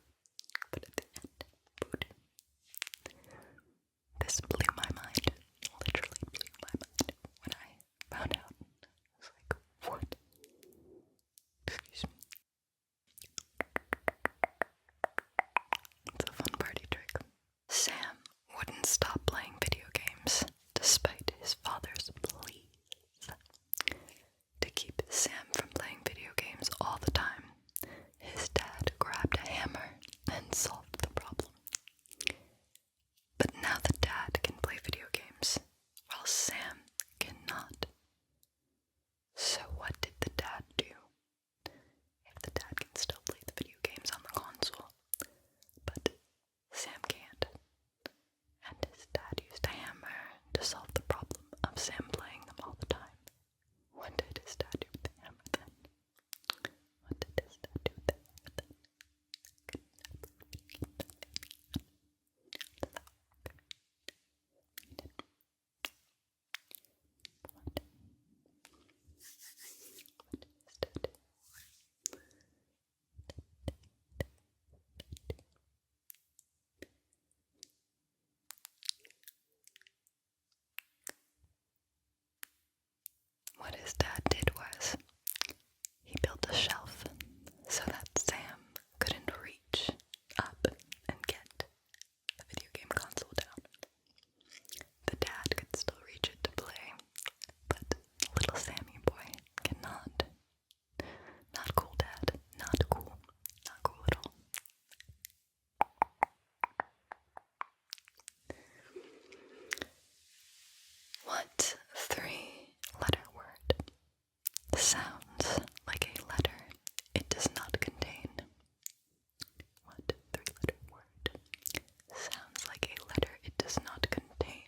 put it at the end, voodoo. This blew my mind, literally blew my mind when I found out. I was like, what? Excuse me. It's a fun party trick. Sam wouldn't stop playing video games despite his father's pleas. To keep Sam from playing video games all the time, his dad grabbed a hammer and solved the problem. But now the dad can play video games, while Sam cannot. So what did the dad do? If the dad can still play the video games on the console, but Sam can't, and his dad used a hammer to solve the problem of Sam playing them all the time. What did his dad do with the hammer then? What did his dad do with the hammer then? What his dad did was, he built a shelf so that Sam couldn't reach up and get the video game console down. The dad could still reach it to play, but little Sammy boy cannot. Not cool, Dad. Not cool. Not cool at all. What three-letter word sounds like a letter it does not contain? What three-letter word sounds like a letter it does not contain?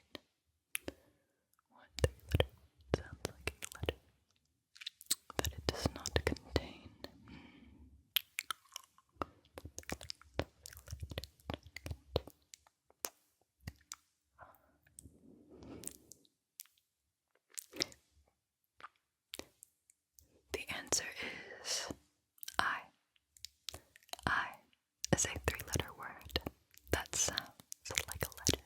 What three-letter word sounds like a letter that it does not contain? The answer is I. I is a three-letter word that sounds like a letter.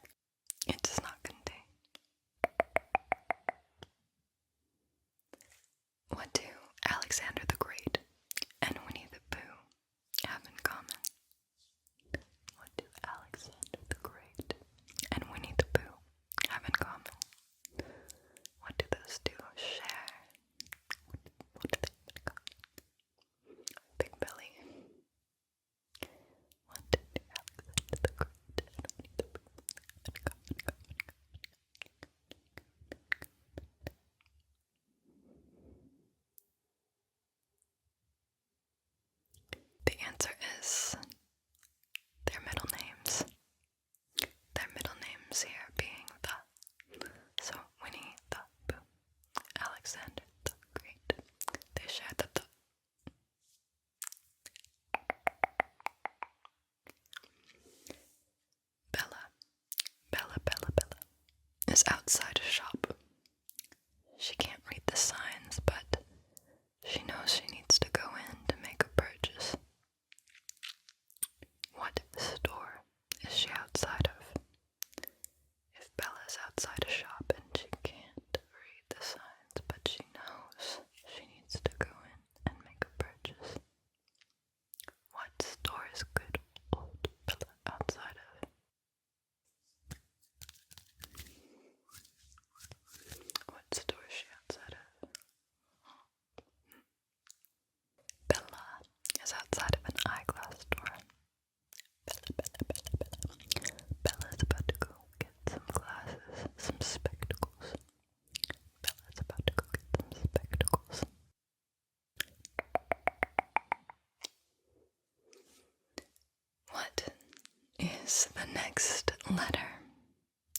is the next letter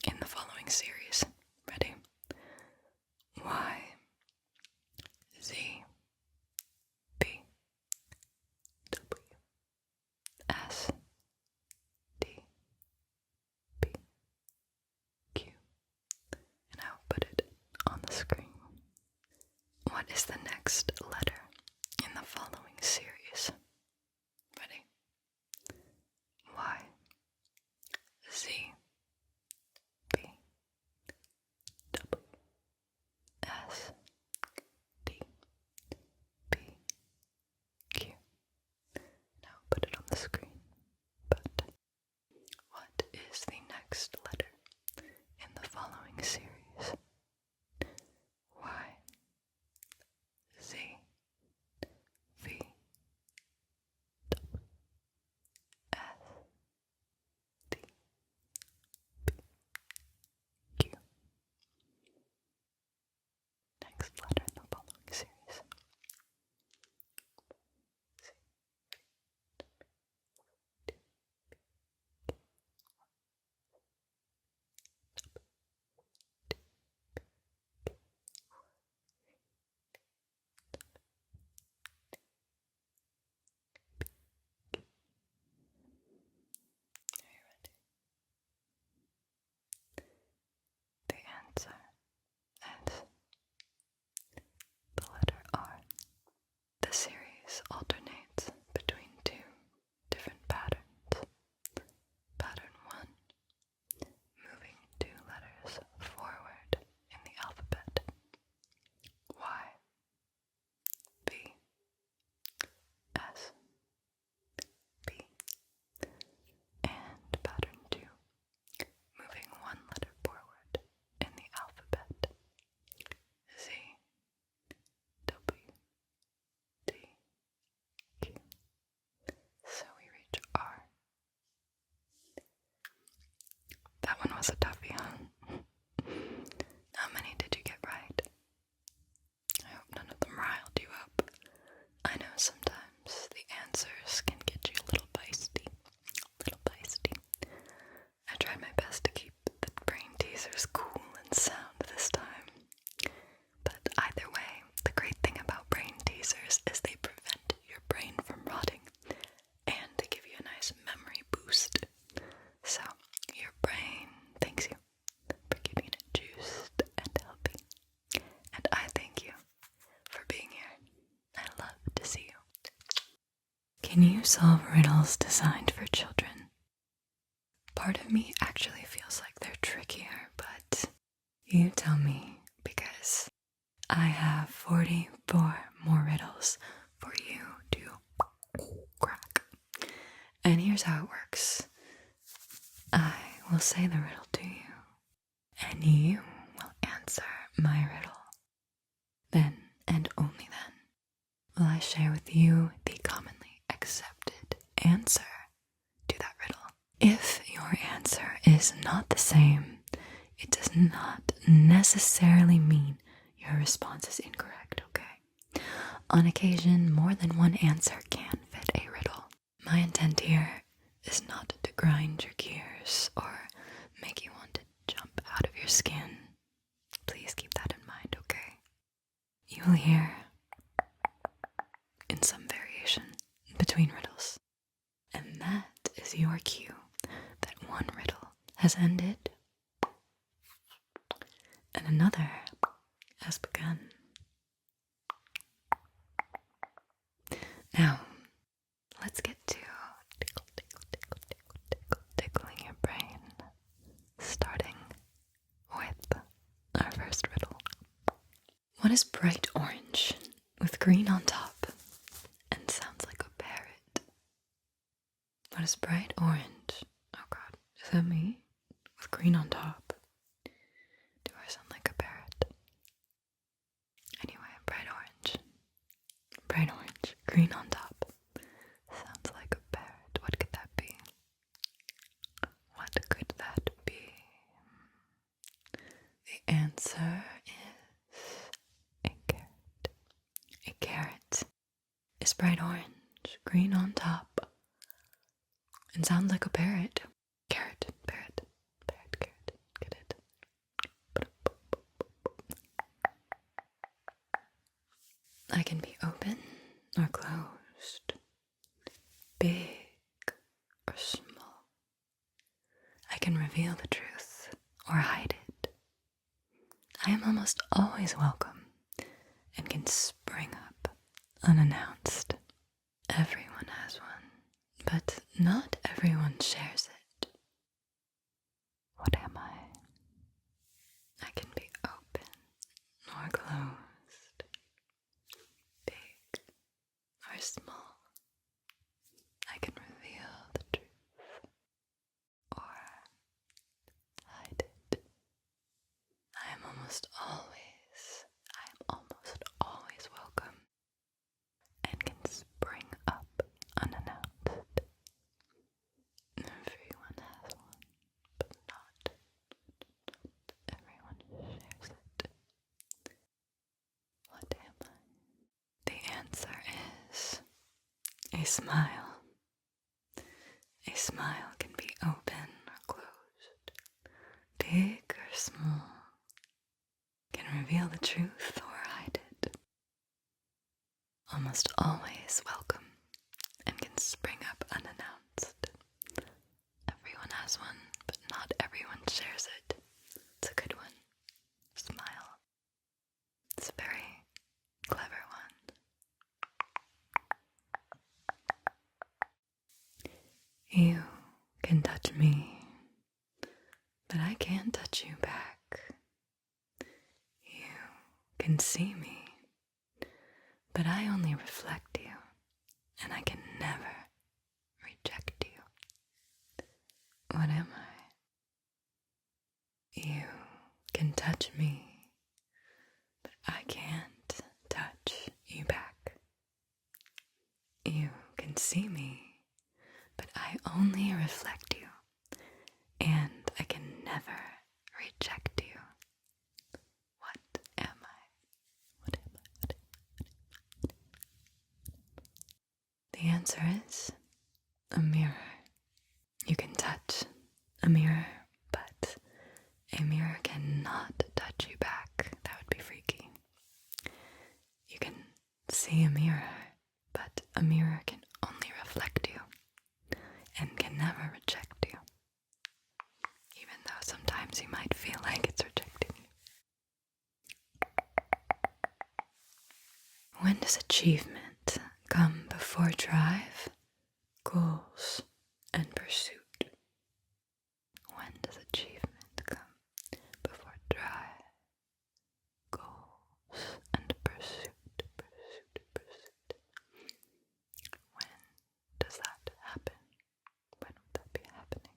in the following series? Ready? Y, Z, B, W, S, D, B, Q. And I'll put it on the screen. What is the next letter in the following series? Ready? Y, Z, B, W, S, D, B, Q. Now put it on the screen. But what is the next letter in the following series? Y, Z, V, W, S, D, B, Q. Next letter in the following series. Are you ready? The answer is the letter R. The series alternates between two different patterns. Pattern 1, moving 2 letters forward in the alphabet. Y, B, S, B. And pattern 2, moving 1 letter forward in the alphabet. Z, W, D, Q. So we reach R. That one was a toughie, huh? How many did you get right? I hope none of them riled you up. I know sometimes the answers can get you a little feisty. I tried my best to keep the brain teasers cool and sound this time. But either way, the great thing about brain teasers is they prevent your brain from rotting and they give you a nice memory boost. So, your brain thanks you for keeping it juiced and healthy. And I thank you for being here. I love to see you. Can you solve riddles designed for children? Part of me actually feels like they're trickier, but you tell me, because I have 44 more riddles for you to crack. And here's how it works. I will say the riddle to you, and you will answer my riddle. Then, and only then, will I share with you the commonly accepted answer to that riddle. If your answer is not the same, it does not necessarily mean your response is incorrect, okay? On occasion, more than one answer can fit a riddle. My intent here is not to grind your gears or make you want to jump out of your skin. Please keep that in mind, okay? You will hear, in some variation, between riddles. And that is your cue that one riddle has ended and another has begun. Now, let's get to tickling your brain, starting with our first riddle. What is bright orange with green on top and sounds like a parrot? What is bright orange? Oh god, is that me? With green on top. Do I sound like a parrot? Anyway, bright orange, green on top. Sounds like a parrot. What could that be? What could that be? The answer is a carrot. A carrot is bright orange, green on top, and sounds like a parrot. can reveal the truth or hide it. I am almost always welcome and can spring up unannounced. Everyone has one, but not everyone shares it. What am I? I can be open or closed, big or small. I can reveal the truth or hide it. I am almost always welcome and can spring up unannounced. Everyone has one, but not everyone shares it. What am I? The answer is a smile. A smile can be open or closed, big or small, can reveal the truth or hide it. Almost always welcome and can spring up unannounced. Everyone has one, but not everyone shares it. It's a good one. Smile. It's a very clever one. You can touch me, but I can't touch you back. You can see me, but I only reflect you, and I can never reject you. What am I? You can touch me, but I can't touch you back. You can see me, but I only reflect you, and I can never reject you. What am I? What am I? What am I? The answer is a mirror. You can touch a mirror, but a mirror cannot touch you back. That would be freaky. You can see a mirror, but a mirror can only reflect you and can never reject you, even though sometimes you might feel like it's rejecting you. When does achievement come before drive, goals, and pursuit? When does achievement come before drive, goals, and pursuit? When does that happen? When would that be happening?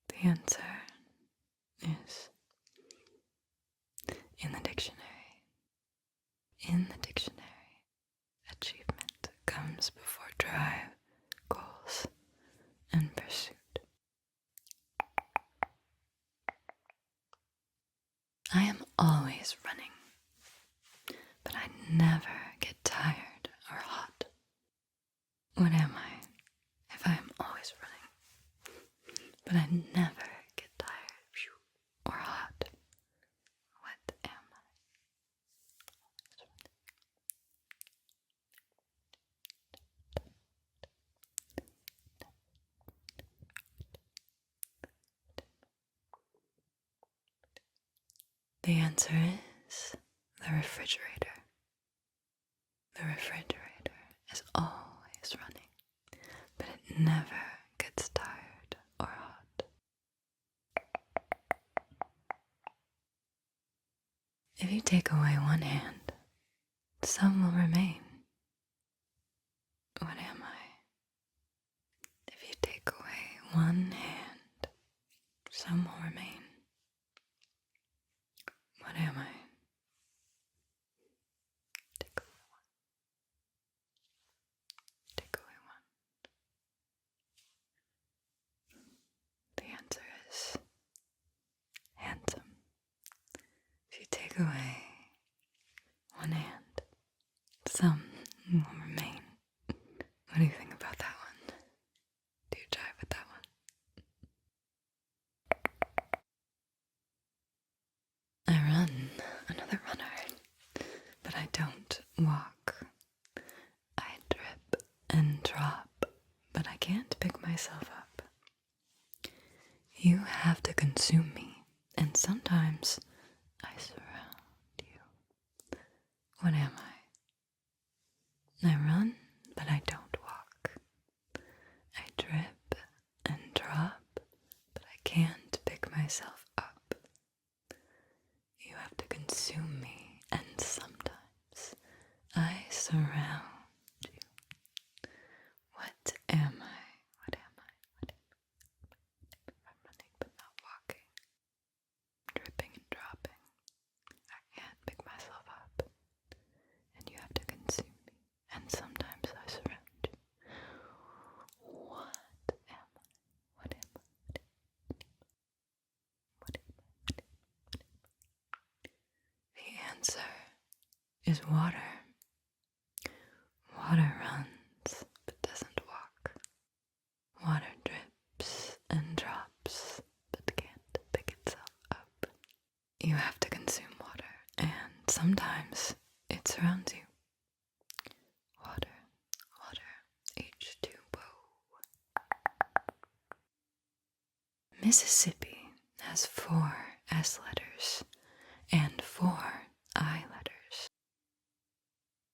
The answer is in the dictionary. In the dictionary, achievement comes before drive, goals, and pursuit. I am always running, but I never get tired or hot. What am I if I am always running, but I never get tired or hot? What am I? The answer is the refrigerator. The refrigerator is always running, but it never gets tired or hot. If you take away one hand, some will remain. What am I? If you take away one hand, some will remain. What am I? Take away one. Take away one. The answer is handsome. If you take away one hand, some will remain. What do you think about that one? Do you jive with that one? I run, another runner, but I don't walk sometimes I surround you. What am I? I run, but I don't walk. I drip and drop, but I can't pick myself up. You have to consume me, and sometimes I surround you. What am I? What am I? What am I? I'm running but not walking. Dripping and dropping. I can't pick myself up. And you have to consume me. And sometimes I surround you. What am I? What am I? What am I? The answer is water. Water runs but doesn't walk. Water drips and drops but can't pick itself up. You have to consume water, and sometimes it surrounds you. Water, water, H2O. Mississippi has 4 S letters and 4 I letters.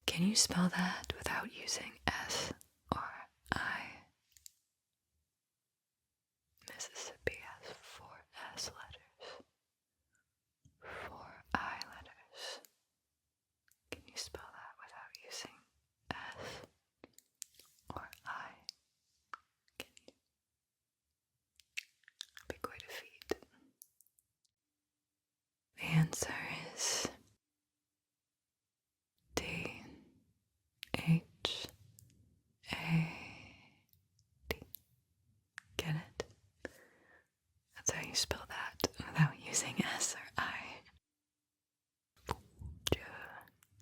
Can you spell that without using S or I? Mississippi has 4 S letters, 4 I letters. Can you spell that without using S or I? Can you? It'd be quite a feat. The answer is D H A D. Get it? That's how you spell that without using S or I.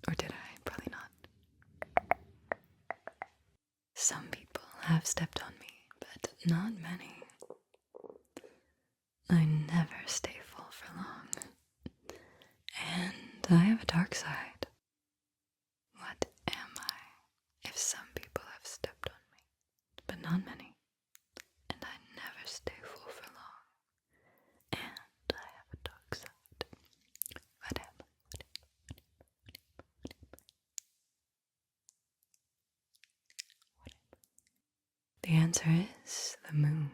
Or did I? Probably not. Some people have stepped on me, but not many. I never stay full for long. And I have a dark side. What am I if some people have stepped on me, but not many? And I never stay full for long. And I have a dark side. What am I? The answer is the moon.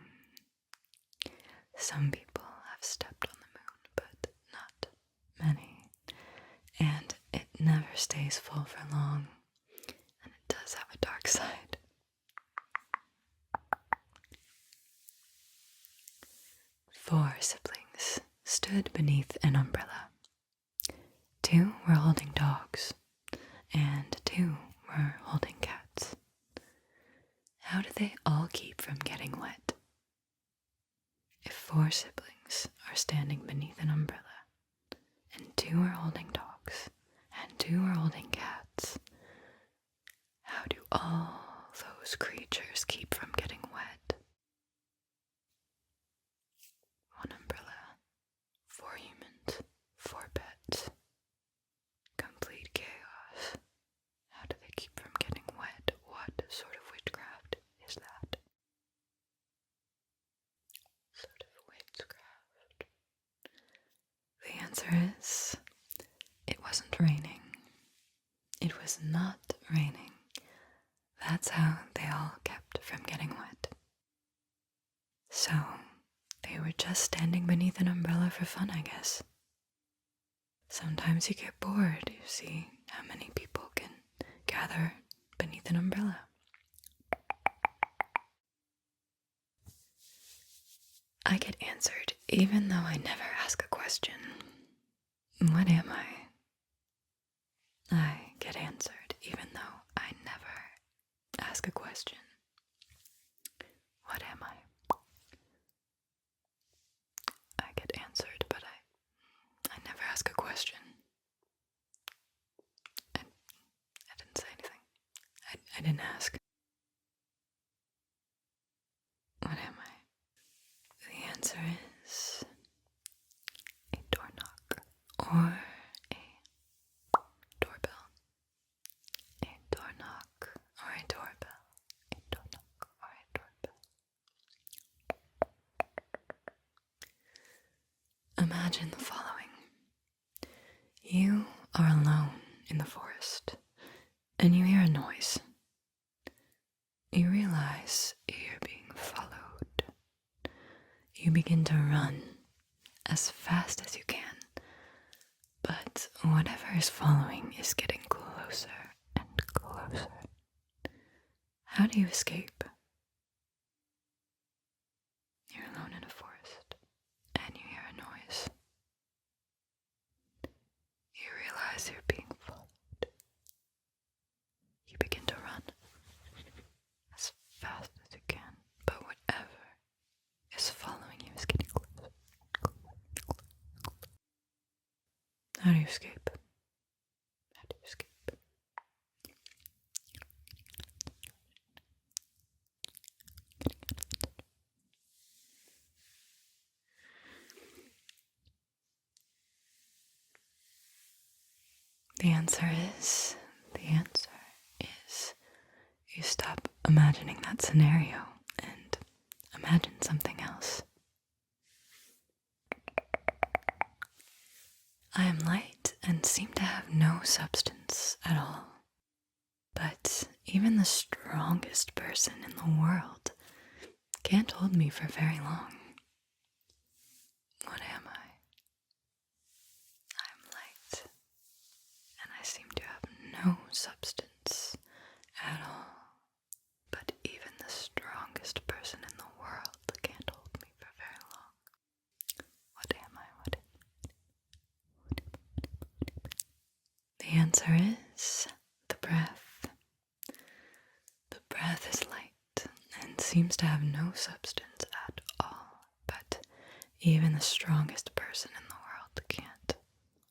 Some people have stepped on the moon, but not many. And it never stays full for long. And it does have a dark side. 4 siblings stood beneath an umbrella. 2 were holding dogs, and 2 were holding cats. How do they all keep from getting wet? If 4 siblings are standing beneath an umbrella, and 2 are holding dogs, and 2 are holding cats, how do all those creatures keep from getting wet? 1 umbrella, 4 humans, 4 pets. Complete chaos. How do they keep from getting wet? What sort of witchcraft is that? Sort of witchcraft. The answer is, it wasn't raining. It was not raining. That's how they all kept from getting wet. So, they were just standing beneath an umbrella for fun, I guess. Sometimes you get bored, you see how many people can gather beneath an umbrella. I get answered even though I never ask a question. What am I? I get answered even though I never ask a question. What am I? I get answered, but I never ask a question. I didn't say anything. I didn't ask. What am I? The answer is a doorknock or a doorbell. A doorknock or a doorbell. A doorknock or a doorbell. Imagine the following. You are alone in the forest, and you hear a noise. You realize you're being followed. You begin to run as fast as you can, but whatever is following is getting closer and closer. How do you escape? You're alone in a forest, and you hear a noise. You realize you're being followed. You begin to run as fast as you can, but whatever is following you is getting closer. How do you escape? How do you escape? The answer is you stop imagining that scenario and imagine something else. I am light and seem to have no substance at all. But even the strongest person in the world can't hold me for very long. What am I? I am light, and I seem to have no substance at all. But even the strongest person in the world can't hold me for very long. What am I? What am I? The answer is the breath. The breath is light and seems to have no substance at all, but even the strongest person in the world can't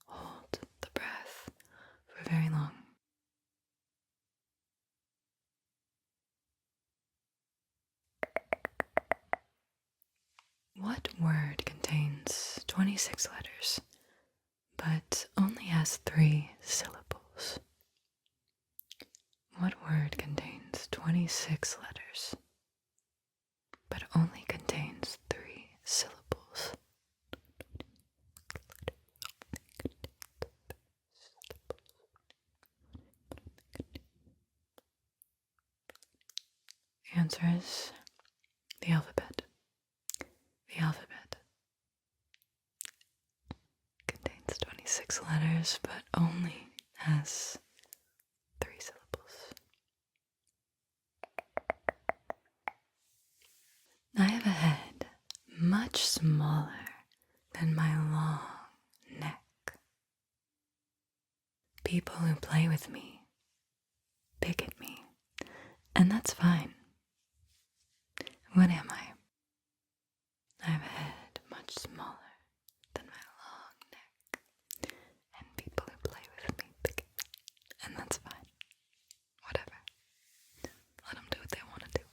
hold the breath for very long. What word contains 26 letters, but only has 3 syllables? What word contains 26 letters, but only contains 3 syllables? The answer is the alphabet. The alphabet contains 26 letters, but only has 3 syllables. I have a head much smaller than my long neck. People who play with me pick at me, and that's fine. What am I? I have a head much smaller than my long neck, and people who play with me pick at me, and that's fine. Whatever. Let them do what they want to do.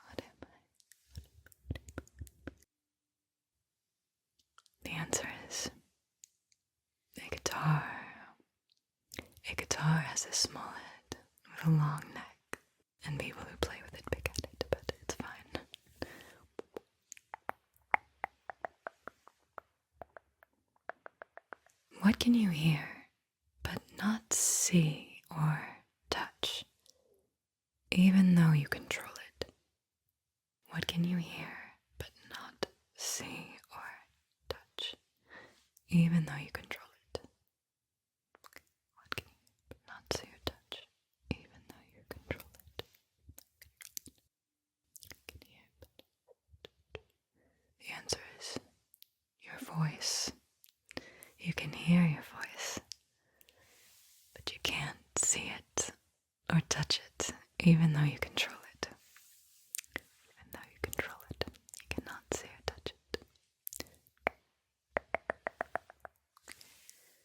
What am I? The answer is a guitar. A guitar has a small head with a long neck, and people who play with it pick at it, but it's fine. What can you hear but not see or touch, even though you control it? What can you hear but not see or touch, even though you control it? What can you hear but not see or touch, even though you control it? Can you hear but... The answer is your voice. You can hear your voice, but you can't see it or touch it, even though you control it. Even though you control it, you cannot see or touch it.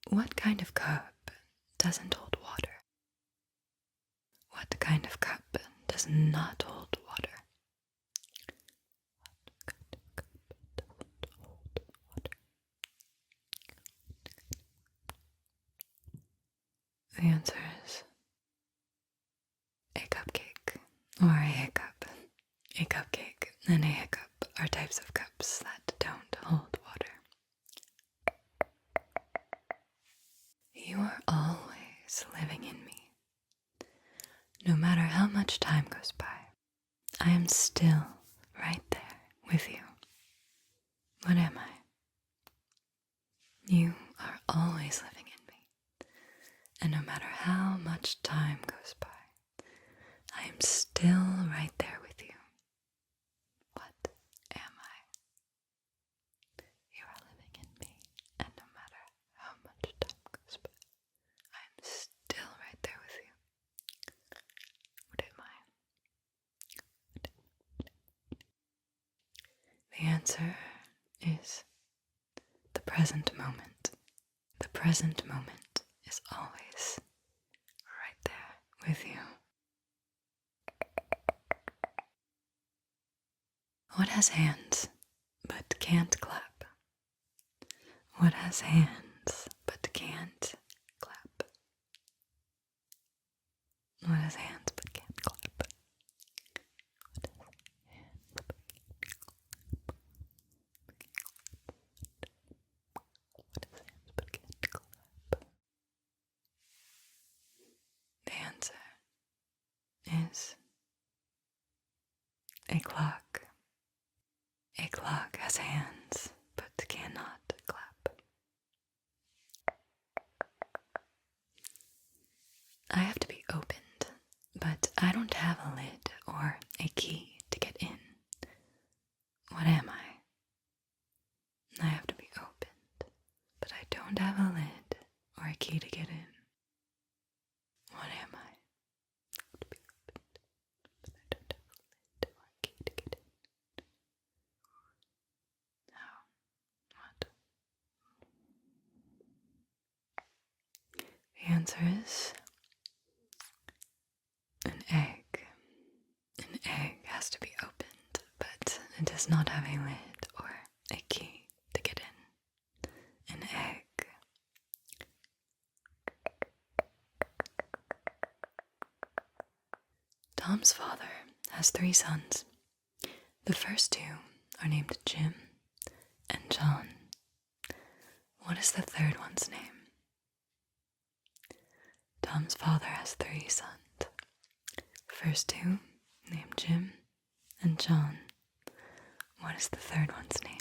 What kind of cup doesn't hold water? What kind of cup does not hold water? What kind of cup doesn't hold water? The answer is a cupcake or a hiccup. A cupcake and a hiccup are types of cups that don't hold always living in me. No matter how much time goes by, I am still right there with you. What am I? You are always living in me, and no matter how much time goes by, I am still right there with you. What am I? You are living in me, and no matter how much time goes by, I am still right there with you. What am I? The answer is the present moment. The present moment is always right there with you. What has hands but can't clap? What has hands but can't clap? What has hands but can't clap? What has hands but can't clap? What has hands but can't clap? The answer is a clock. A clock has hands but cannot clap. I have to be opened, but I don't have a lid or a key to get in. What am I? I have to be opened, but I don't have a lid or a key to get in. What am I? I have to be opened, but I don't have a lid or a key to get in. Now, what? The answer is an egg. An egg has to be opened, but it does not have a lid or a key to get in. An egg. Tom's father has 3 sons. The first 2 are named Jim and John. What is the third one's name? Tom's father has 3 sons. First 2 named Jim and John. What is the third one's name?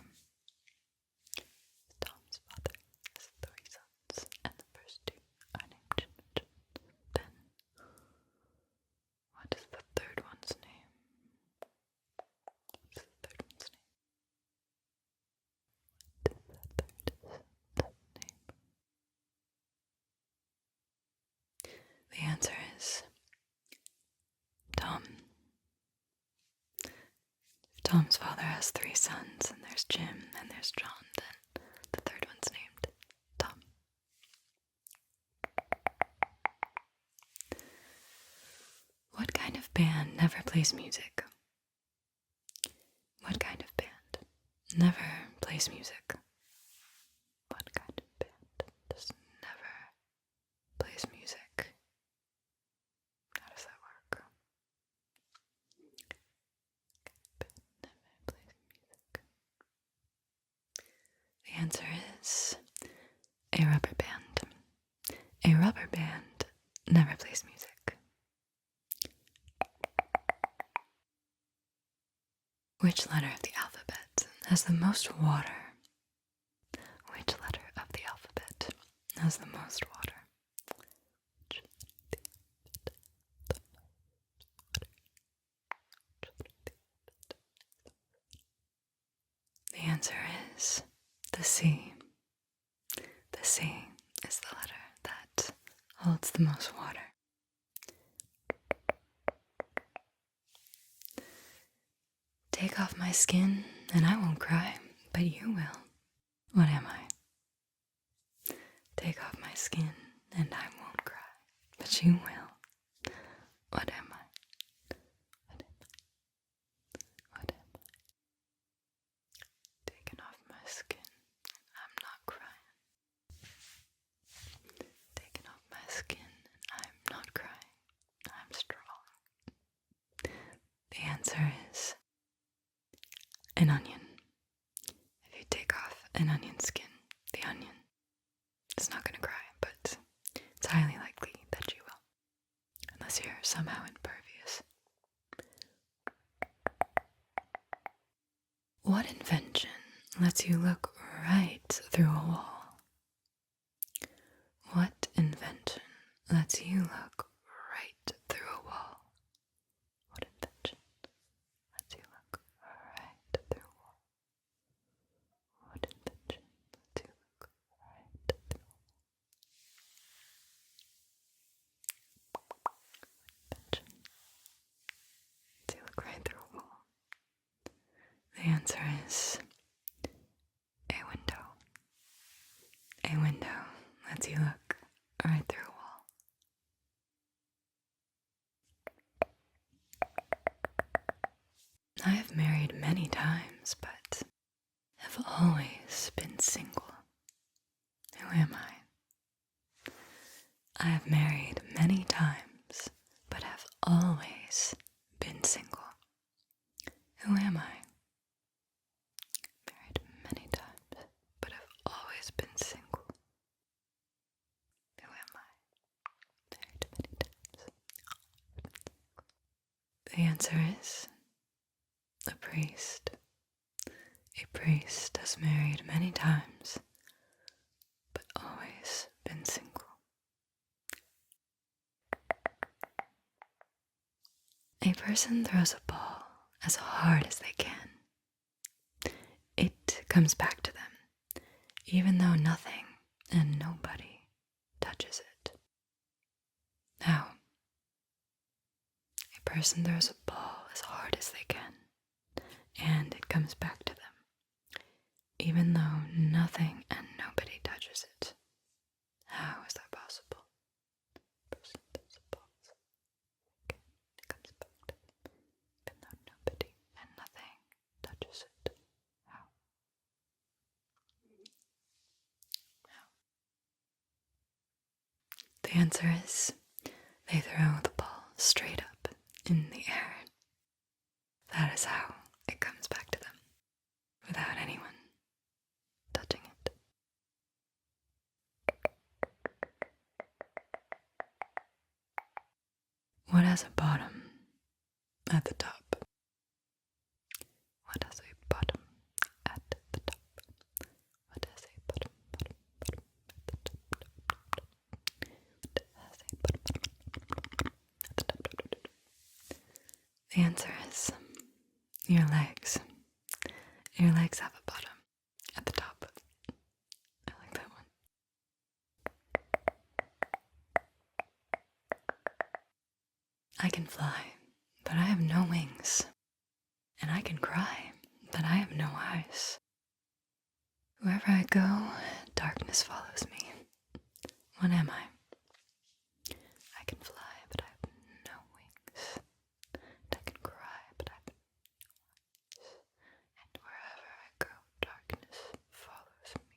Tom's father has 3 sons, and the first 2 are named Jim and John. Then, what is the third one's name? What's the third one's name? What is the third name? The answer is Tom. If Tom's father has 3 sons, and there's Jim and there's John, then the third one's named Tom. What kind of band never plays music? What kind of band never plays music? What kind of band just never plays music? How does that work? Band never plays music. The answer is a rubber band. A rubber band never plays music. Which letter of the alphabet has the most water? Which letter of the alphabet has the most water? Which letter of the alphabet has the most water? The answer is the C. The C is the letter that holds the most water. Take off my skin and I won't cry, but you will. What am I? Take off my skin and I won't cry, but you will. What am I? What am I? What am I? Taking off my skin and I'm not crying. Taking off my skin and I'm not crying. I'm strong. The answer is an onion. If you take off an onion skin, the onion is not going to cry, but it's highly likely somehow impervious. What invention lets you look right through a wall? What invention lets you look right through a wall? What invention lets you look right through a wall? What invention lets you look right through a wall? Invention lets you look right through a wall. The answer is a window. A window lets you look right through a wall. I have married many times, but have always been single. Who am I? I have married many times, but have always been single. Who am I? Married many times, but have always been single. Who am I? Married many times. The answer is a priest. A priest has married many times, but always been single. A person throws a ball as hard as they can. It comes back to them, even though nothing and nobody touches it. How? A person throws a ball as hard as they can, and it comes back to them, even though nothing and nobody touches it. How is that possible? A person throws a ball as hard as they can, it comes back to them, even though nobody and nothing touches it. How? The answer is they throw the ball straight up in the air. That is how it comes back to them, without anyone touching it. What has a bottom at the top? What has a bottom at the top? What has a bottom at the top? The answer is your legs. Your legs have a bottom at the top. I like that one. I can fly, but I have no wings. And I can cry, but I have no eyes. Wherever I go, darkness follows me. What am I? I can fly, but I have no wings. And I can cry, but I have no eyes. And wherever I go, darkness follows me.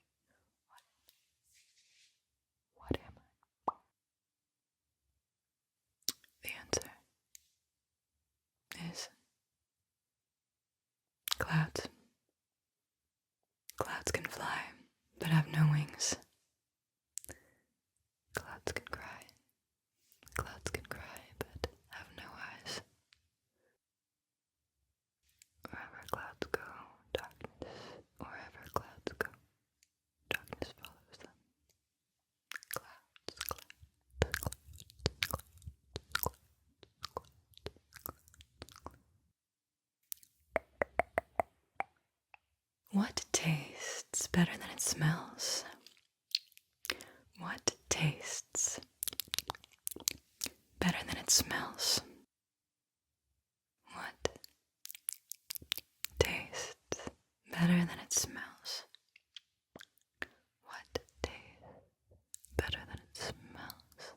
What am I? The answer is clouds. Clouds can fly, but have no wings. Clouds can cry. Clouds can cry, but have no eyes. Wherever clouds go, darkness. Wherever clouds go, darkness follows them. Clouds, clouds, clouds, clouds, clouds. What tastes better than it smells? What tastes better than it smells? What tastes better than it smells? What tastes better than it smells?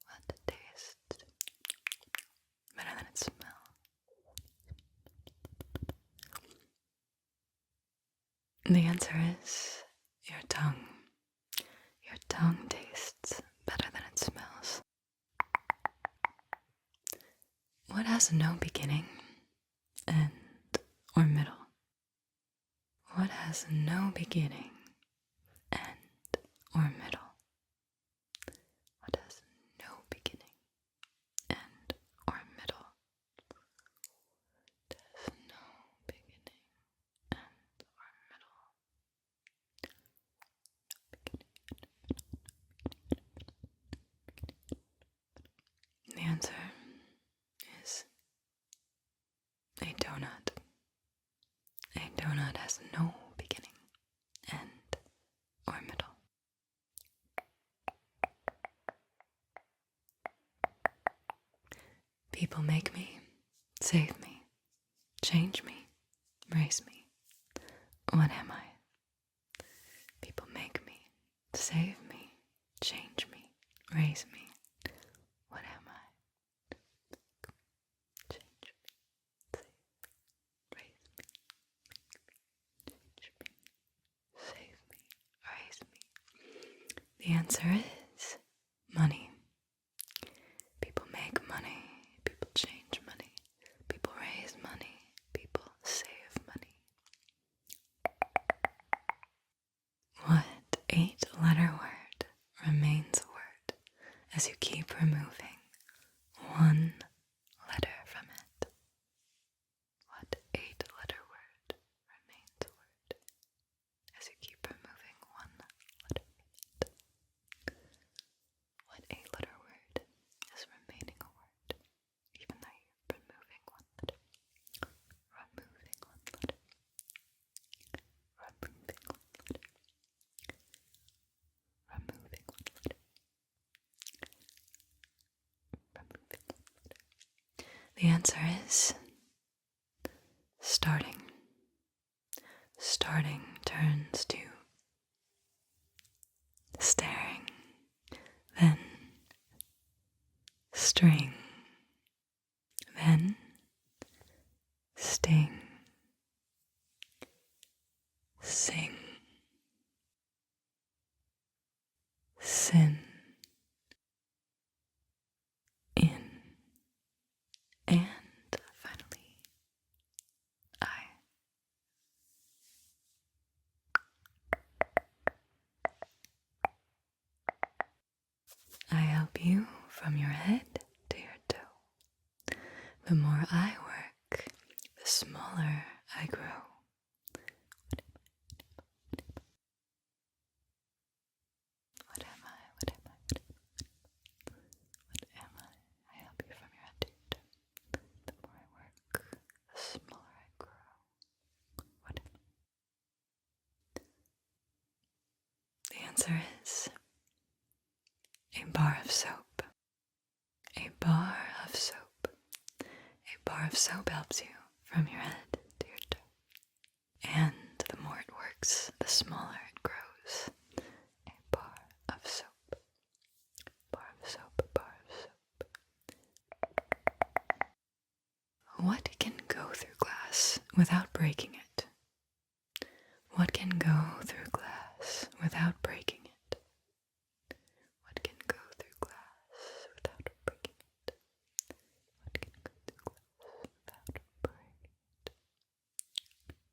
What tastes better than it smells? The answer is your tongue. Your tongue tastes better than it smells. What has no beginning, end, or middle? What has no beginning, end, or middle? What has no beginning, People make me, save me, change me, raise me. What am I? People make me, save me, change me, raise me. What am I? Change me, save me, raise me, change me, save me, raise me. The answer is money. People make money, people change money, people raise money, people save money. What 8-letter word remains a word as you keep removing one letter from it? What 8-letter word remains a word as you keep removing one letter from it? What 8-letter word is remaining a word even though you're removing one letter? Removing one letter. Removing one letter. Removing one letter. Removing one letter. The answer is starting. Starting turns to staring, then string, then sting, sing, sin, in, and finally, I. I help you from your head to your toe. The more I work, the smaller I grow. What am I? What am I? What am I? I help you from your head to your toe. The more I work, the smaller I grow. What am I? The answer is a bar of soap. A bar of soap. A bar of soap helps you from your head to your toe. And the more it works, the smaller it grows. A bar of soap. Bar of soap, bar of soap. What can go through glass without breaking it? What can go through glass without breaking it? What can go through glass without breaking it? What can go through glass without breaking it?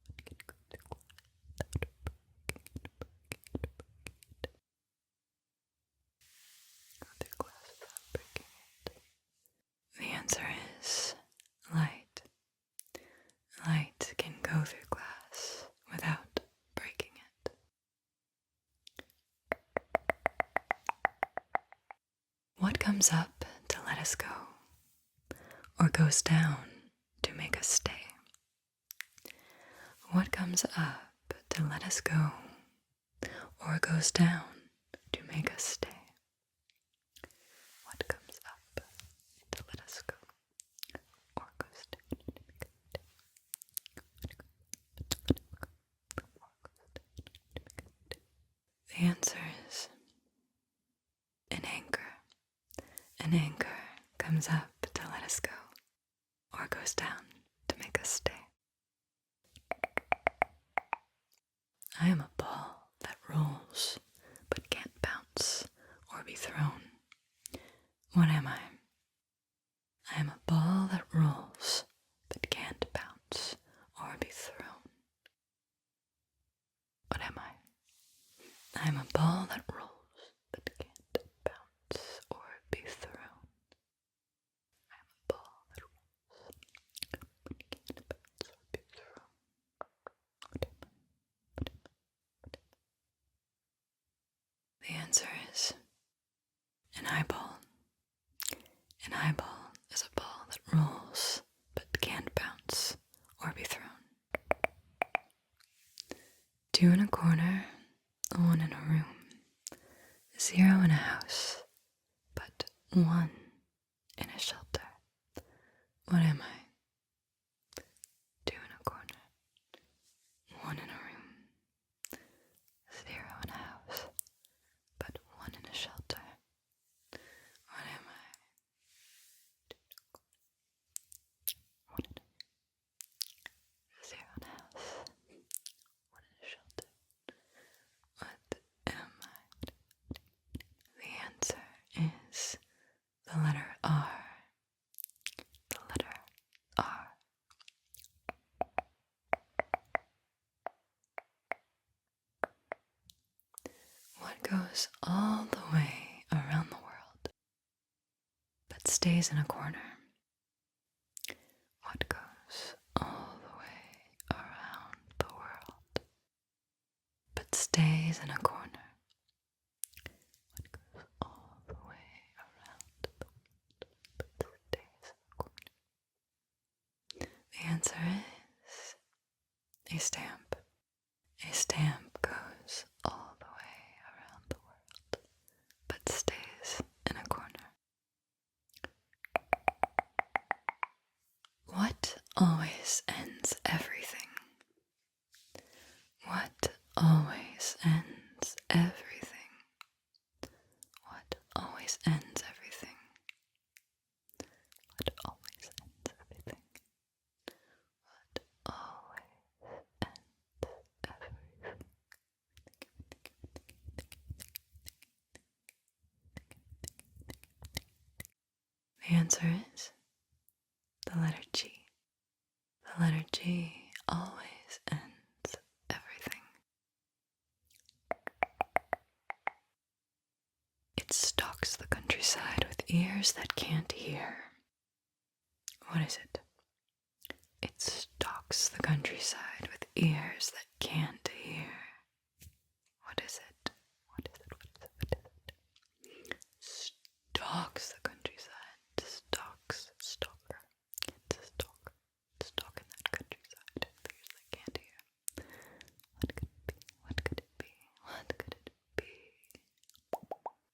What can go through glass without breaking it? Go through glass without breaking it. The answer is light. Light can go through glass without breaking it. What comes up to let us go, or goes down to make us stay? What comes up to let us go, or goes down to make us stay? What comes up to let us go, or goes down to make us stay? The answer is an anchor. An anchor comes up to let us go, or goes down to make us stay. I am a ball that rolls, but can't bounce or be thrown. What am I? I am a ball that rolls, but can't bounce or be thrown. What am I? I am a ball that rolls, but can't bounce or be thrown. I am a ball that rolls, but can't bounce or be thrown. What am I? What am I? What am I? The answer is an eyeball. An eyeball is a ball that rolls, but can't bounce or be thrown. 2 in a corner, 1 in a room, 0 in a house, but 1 in a shelter. goes all the way around the world, but stays in a corner? What goes all the way around the world, but stays in a corner? What goes all the way around the world, but stays in a corner? The answer is a stamp. A stamp goes all the way around the world, but stays in a corner. What always ends everything? What always ends everything? What always ends everything? What always ends everything? What always ends everything? The answer is the letter G. The letter G always ends everything. It stalks the countryside with ears that can't hear. What is it? It stalks the countryside with ears that can't hear. What is it? What is it? What is it? What is it? Stalks the countryside. Stalks. Stalker. It's a stalker. Stalking that countryside with ears that can't hear. What could it be? What could it be? What could it be?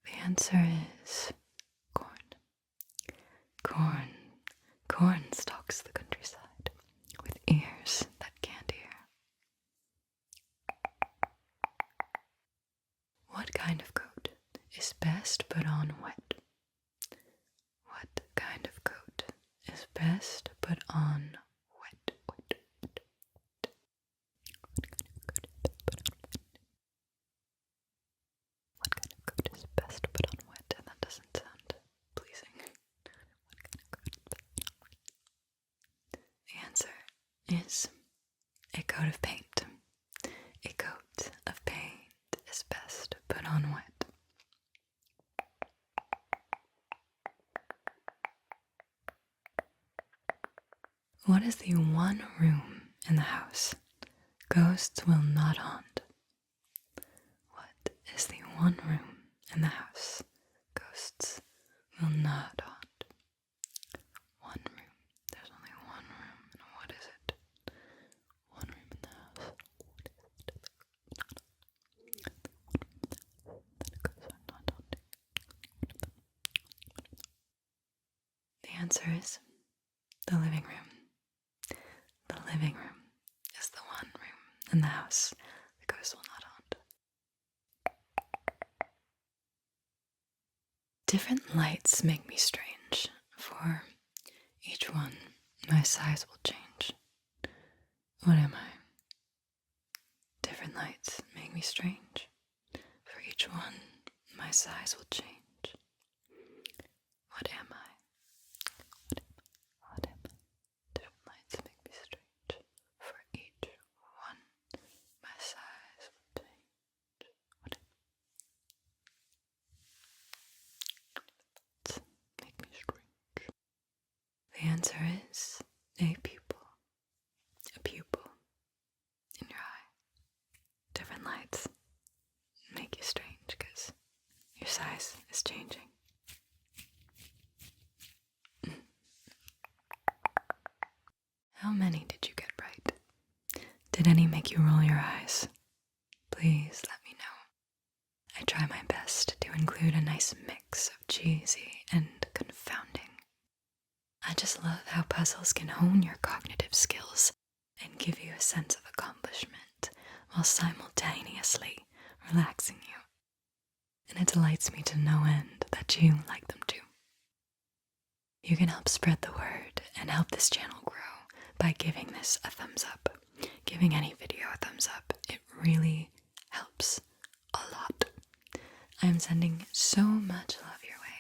The answer is corn. Corn. Corn stalks the countryside with ears that can't hear. What kind of coat is best put on wet? What kind of coat is best put on wet? Wet, wet, wet. What kind of coat is best put on wet? And that doesn't sound pleasing. What kind of coat is best put on wet? The answer is a coat of paint. A coat of paint is best put on wet. What is the one room in the house ghosts will not haunt? What is the one room in the house ghosts will not haunt? One room. There's only one room. And what is it? One room in the house. What is it? One room in the house that ghosts are not haunting. The answer is the living room. The living room is the one room in the house the ghost will not haunt. Different lights make me strange. For each one, my size will change. What am I? Different lights make me strange. For each one, my size will change. What am I? What am I? What am I? Different lights make me strange. For each one, my size will change. What am I? Lights make me strange. The answer is a pupil. A pupil in your eye. Different lights make you strange because your size is changing. How many did you get right? Did any make you roll your eyes? Please let me know. I try my best to include a nice mix of cheesy and confounding. I just love how puzzles can hone your cognitive skills and give you a sense of accomplishment while simultaneously relaxing you. And it delights me to no end that you like them too. You can help spread the word and help this channel grow by giving this a thumbs up. Giving any video a thumbs up, it really helps a lot. I'm sending so much love your way,